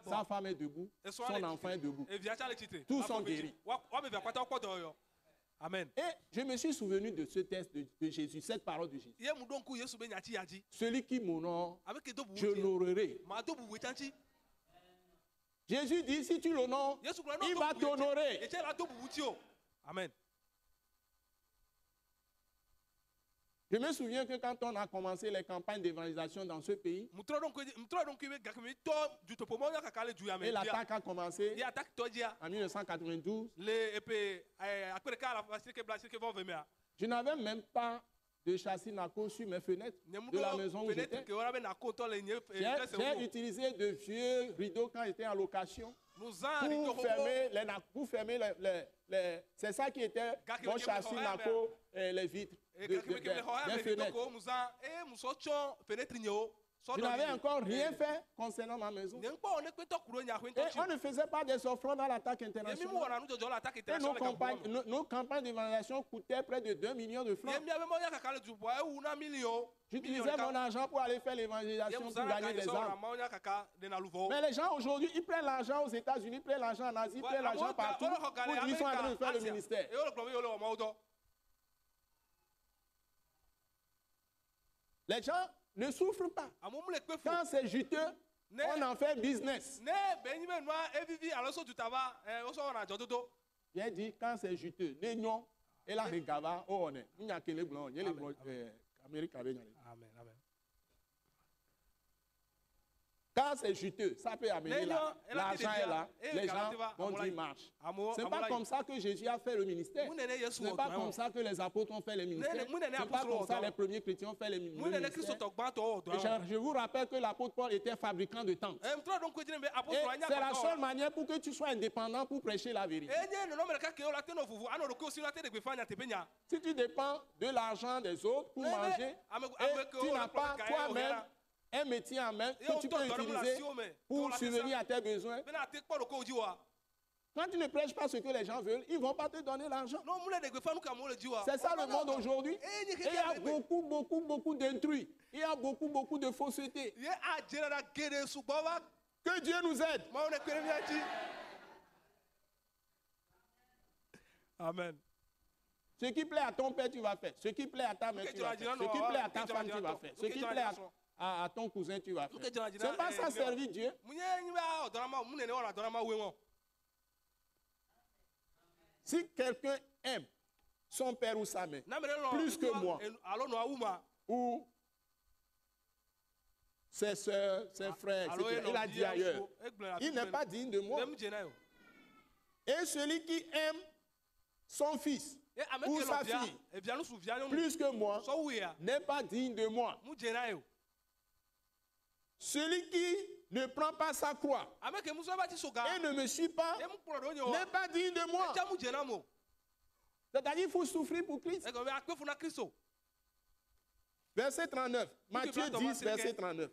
sa femme est debout, son enfant est debout. Tous sont guéris. Amen. Et je me suis souvenu de ce texte de Jésus, cette parole de Jésus. Celui qui m'honore, je l'honorerai. Jésus dit, si tu l'honores, il va t'honorer. Amen. Je me souviens que quand on a commencé les campagnes d'évangélisation dans ce pays, et l'attaque a commencé en 1992, je n'avais même pas de châssis NACO sur mes fenêtres de la maison où j'étais. J'ai utilisé de vieux rideaux quand j'étais en location pour fermer c'est ça qui était mon châssis NACO, les vitres des fenêtres. Je n'avais encore rien fait concernant ma maison. Et on ne faisait pas des offrandes à l'attaque internationale. Et nos campagnes d'évangélisation coûtaient près de 2 millions de francs. J'utilisais mon argent pour aller faire l'évangélisation, pour gagner des âmes. Mais les gens aujourd'hui, ils prennent l'argent aux États-Unis, ils prennent l'argent en Asie, ils prennent l'argent partout. Ils sont en train de faire le ministère. Les gens ne souffrent pas. Quand c'est juteux, on en fait business. J'ai dit, quand c'est juteux, l'union et la regava, oh, on est. Il n'y a que les blancs, il y a les blancs. Amérique. Amen, amen. Quand c'est juteux, ça peut amener là. L'argent est là, les gens vont dire marche. Ce n'est pas comme ça que Jésus a fait le ministère. Ce n'est pas comme ça que les apôtres ont fait le ministère. Ce n'est pas comme ça que les premiers chrétiens ont fait le ministère. Je vous rappelle que l'apôtre Paul était fabricant de tentes. Et c'est la seule manière pour que tu sois indépendant pour prêcher la vérité. Si tu dépends de l'argent des autres pour manger, et tu n'as pas toi-même un métier en main que tu peux utiliser pour subvenir à tes besoins. Quand tu ne prêches pas ce que les gens veulent, ils ne vont pas te donner l'argent. C'est ça le monde aujourd'hui. Et il y a beaucoup d'intrus. Il y a beaucoup de fausseté. Que Dieu nous aide. Amen. Ce qui plaît à ton père, tu vas faire. Ce qui plaît à ta mère, tu vas faire. Ce qui plaît à ta femme, tu vas faire. Ce qui plaît à ton cousin, tu vas faire. C'est pas ça servir Dieu. Si quelqu'un aime son père ou sa mère plus que moi, ou ses soeurs, ses frères, etc., il a dit ailleurs, il n'est pas digne de moi. Et celui qui aime son fils ou sa fille, plus que moi, n'est pas digne de moi. Celui qui ne prend pas sa croix et ne me suit pas n'est pas digne de moi. C'est-à-dire qu'il faut souffrir pour Christ. Verset 39. Matthieu 10, verset 39.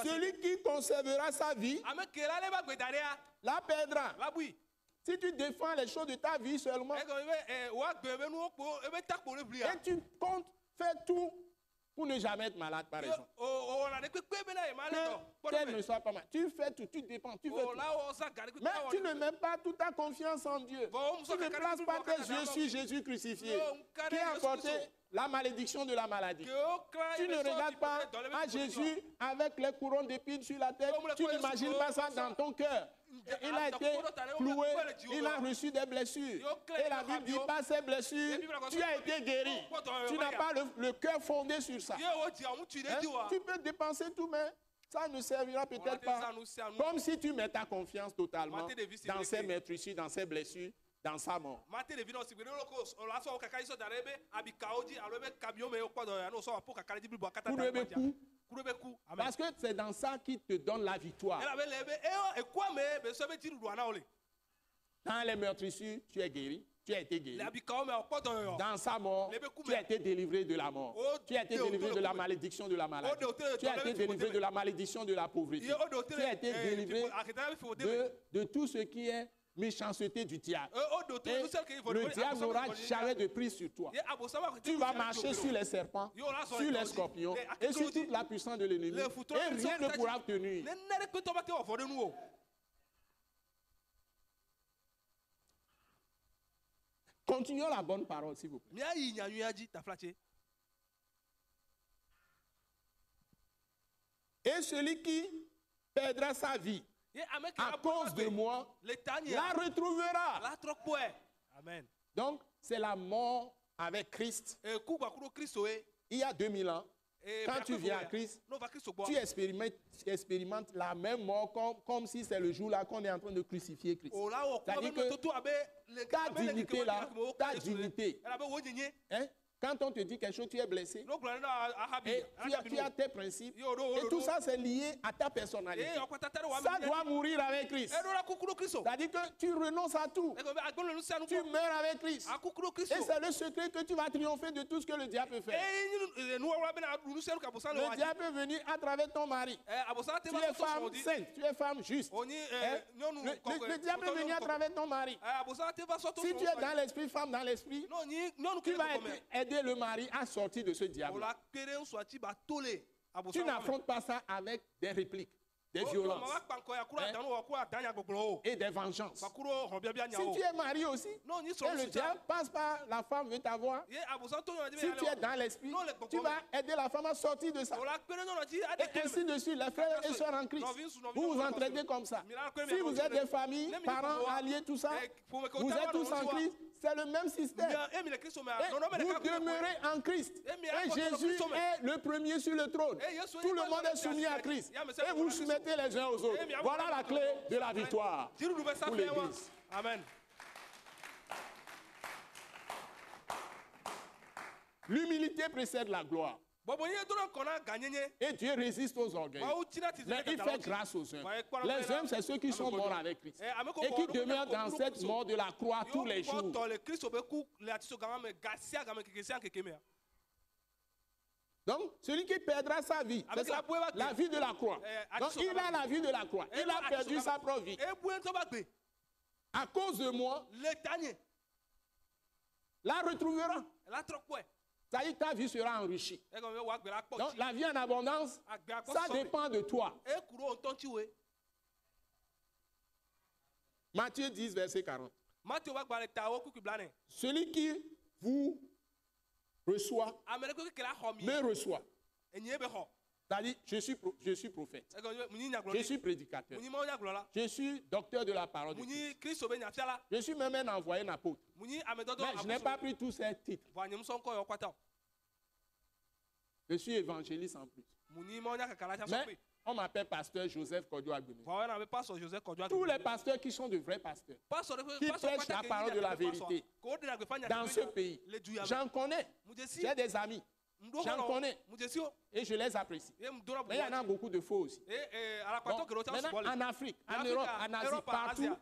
Celui qui conservera sa vie la perdra. Si tu défends les choses de ta vie seulement et tu comptes faire tout pour ne jamais être malade, par exemple. Qu'elle ne soit pas malade. Tu fais tout, tu dépends, tu fais tout. Mais tu ne mets pas toute ta confiance en Dieu. Tu ne places pas tes yeux sur Jésus crucifié, qui a apporté la malédiction de la maladie. Tu ne regardes pas à Jésus avec les couronnes d'épines sur la tête. Tu n'imagines pas ça dans ton cœur. Il a été cloué, il a reçu des blessures. Et la Bible dit, par ces blessures, tu as été guéri. Tu n'as pas le cœur fondé sur ça. Tu peux dépenser tout, mais ça ne servira peut-être pas. Comme si tu mets ta confiance totalement dans ses meurtrissures, dans ses blessures, dans sa mort. Parce que c'est dans ça qu'il te donne la victoire. Dans les meurtrissures, tu es guéri. Tu as été guéri. Dans sa mort, tu as été délivré de la mort. Tu as été délivré de la malédiction de la maladie. Tu as été délivré de la malédiction de la pauvreté. Tu as été délivré de tout ce qui est méchanceté du diable. Et le diable n'aura jamais de prise sur toi. Tu vas marcher sur les serpents, sur les scorpions et sur toute la puissance de l'ennemi. Et rien ne pourra te nuire. Continuons la bonne parole, s'il vous plaît. Et celui qui perdra sa vie à cause de moi, la retrouvera. Amen. Donc, c'est la mort avec Christ. Il y a 2000 ans, quand tu viens à Christ, tu expérimentes la même mort comme si c'est le jour-là qu'on est en train de crucifier Christ. C'est-à-dire que ta dignité là, ta dignité, hein? Quand on te dit quelque chose, tu es blessé. Et tu as tes principes. Et tout ça, c'est lié à ta personnalité. Ça doit mourir avec Christ. C'est-à-dire que tu renonces à tout. Tu meurs avec Christ. Et c'est le secret que tu vas triompher de tout ce que le diable peut faire. Le diable peut venir à travers ton mari. Tu es femme sainte, tu es femme juste. Le diable peut venir à travers ton mari. Si tu es dans l'esprit, femme dans l'esprit, tu vas aider le mari à sortir de ce diable. Tu n'affrontes pas ça avec des répliques, des violences, et des vengeances. Si tu es marié aussi, et le diable passe par la femme veut t'avoir, si tu es dans l'esprit, tu vas aider la femme à sortir de ça. Et ainsi de suite, les frères et sœurs en Christ, vous vous entraidez comme ça. Si vous êtes des familles, parents, alliés, tout ça, vous êtes tous en Christ. C'est le même système. Et vous demeurez en Christ. Et Jésus est le premier sur le trône. Tout le monde est soumis à Christ. Et vous soumettez les uns aux autres. Voilà la clé de la victoire pour l'Église. Amen. L'humilité précède la gloire. Et Dieu résiste aux orgueils. Mais il fait grâce aux hommes. Les hommes, c'est ceux qui sont morts avec Christ. Et qui demeurent dans cette mort de la croix tous les jours. Donc, celui qui perdra sa vie, c'est ça, la vie de la croix. Donc, il a la vie de la croix. Il a perdu sa propre vie. À cause de moi, la retrouvera. C'est-à-dire que ta vie sera enrichie. Donc, la vie en abondance, ça dépend de toi. Matthieu 10, verset 40. Celui qui vous reçoit, me reçoit. C'est-à-dire, je suis prophète. Je suis prédicateur. Je suis docteur de la parole de Christ. Je suis même un envoyé, un apôtre. Mais je n'ai pas pris tous ces titres. Je suis évangéliste en plus. Muni mo nya kakala cha Mais sope. on m'appelle pasteur Joseph Kodio Agbemi. Wa na be pastor Joseph Kodwa. Tous les pasteurs qui sont de vrais pasteurs, qui prêchent la parole de la vérité dans ce pays, j'en connais. J'ai des amis, j'en connais et je les apprécie. Mais il y en a beaucoup de faux aussi. Bon, maintenant, en Afrique, en Europe, en Asie, partout,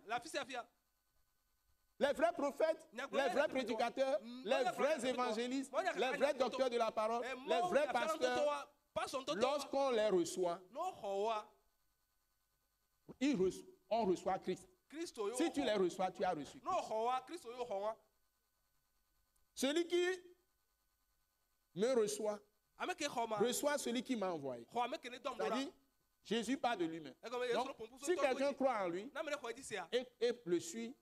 les vrais prophètes, les vrais prédicateurs, les vrais évangélistes, les vrais docteurs de la parole, les vrais pasteurs, lorsqu'on les reçoit, on reçoit Christ. Si tu les reçois, tu as reçu Christ. Celui qui me reçoit celui qui m'a envoyé. C'est-à-dire, Jésus parle de lui-même. Donc, si quelqu'un croit en lui et le suit,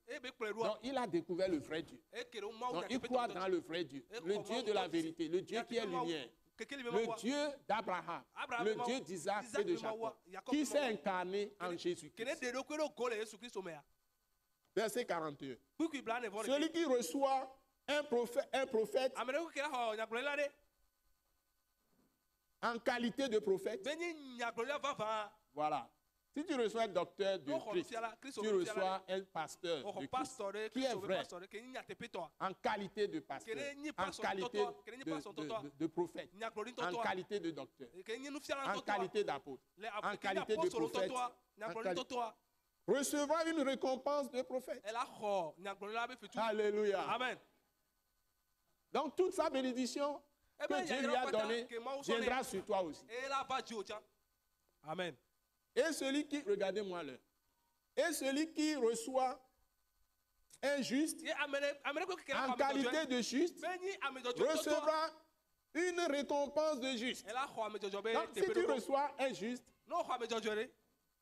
donc il a découvert le vrai Dieu. Donc, il croit dans le vrai Dieu, le Dieu de la vérité, le Dieu qui est lumière, le Dieu d'Abraham, le Dieu d'Isaac et de Jacob, qui s'est incarné en Jésus-Christ. Verset 41. Celui qui reçoit un prophète en qualité de prophète, voilà. Si tu reçois un docteur de Christ, tu reçois un pasteur de Christ qui est vrai, en qualité de pasteur, en qualité de prophète, en qualité de docteur, en qualité d'apôtre, en qualité de prophète, recevant une récompense de prophète. Alléluia. Amen. Donc toute sa bénédiction que Dieu lui a donnée viendra sur toi aussi. Amen. Et celui qui, regardez-moi là, et celui qui reçoit un juste, en qualité de juste, recevra une récompense de juste. Donc si tu reçois un juste,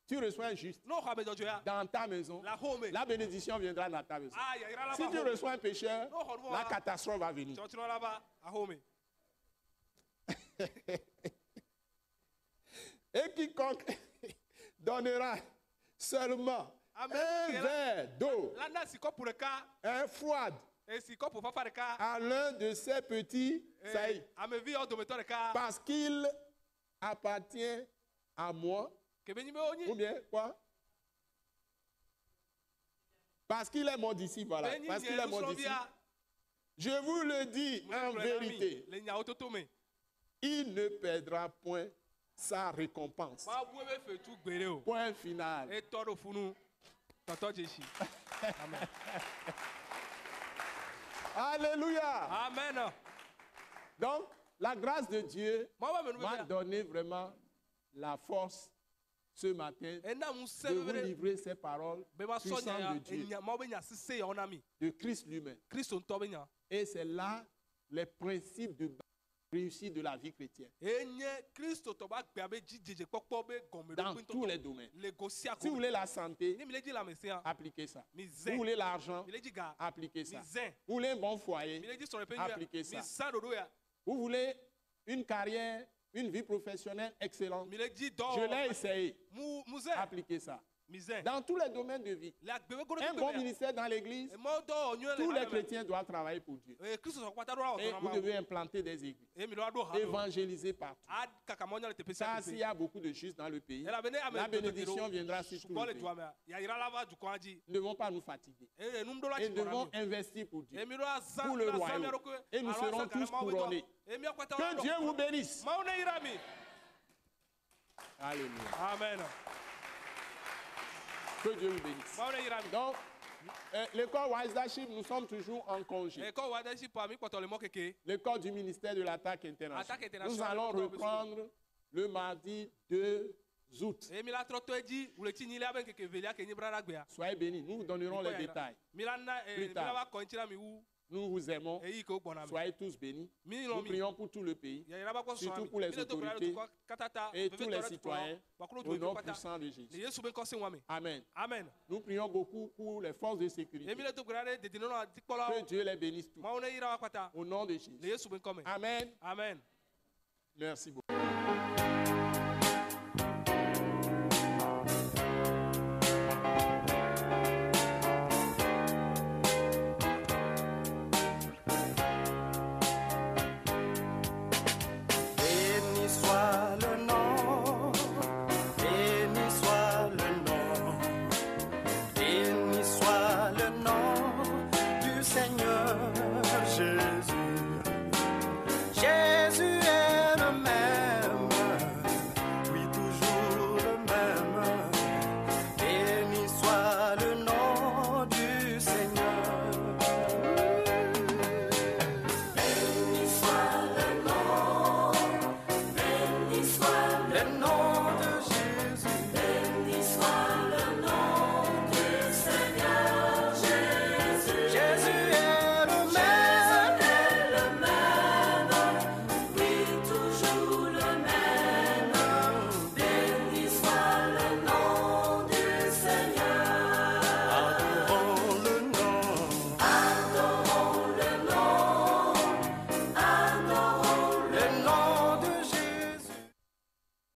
tu reçois un juste dans ta maison, la bénédiction viendra dans ta maison. Si tu reçois un pécheur, la catastrophe va venir. Et quiconque donnera seulement un verre d'eau, un froide, à l'un de ces petits saïds, parce qu'il appartient à moi, ou bien quoi? Parce qu'il est mon disciple, voilà. Parce qu'il est mon disciple. Je vous le dis en vérité, il ne perdra point sa récompense. Point final. Alléluia. Amen. Donc, la grâce de Dieu m'a donné vraiment la force ce matin de vous livrer ces paroles puissantes de Dieu, de Christ lui-même. Et c'est là les principes de réussite de la vie chrétienne. Dans tous les domaines. Si vous voulez la santé, appliquez ça. Vous voulez l'argent, appliquez ça. Vous voulez un bon foyer, appliquez ça. Vous voulez une carrière, une vie professionnelle excellente, je l'ai essayé. Appliquez ça. Dans tous les domaines de vie. Un bon ministère dans l'église, tous les chrétiens doivent travailler pour Dieu. Et vous devez implanter des églises, évangéliser partout. Ça, s'il y a beaucoup de justes dans le pays, la bénédiction viendra sur tout le pays. Nous ne devons pas nous fatiguer. Et nous devons investir pour Dieu, pour le royaume. Et nous serons tous couronnés. Que Dieu vous bénisse. Alléluia. Amen. Que Dieu vous bénisse. Donc, l'école Wise Leadership, nous sommes toujours en congé. L'école du ministère de l'attaque internationale. Nous allons reprendre le mardi 2 août. Soyez bénis, nous vous donnerons les détails. Plus tard. Nous vous aimons. Soyez tous bénis. Nous prions pour tout le pays, surtout pour les autorités et tous les citoyens, au nom puissant de Jésus. Amen. Amen. Nous prions beaucoup pour les forces de sécurité. Que Dieu les bénisse tous. Au nom de Jésus. Amen. Amen. Merci beaucoup.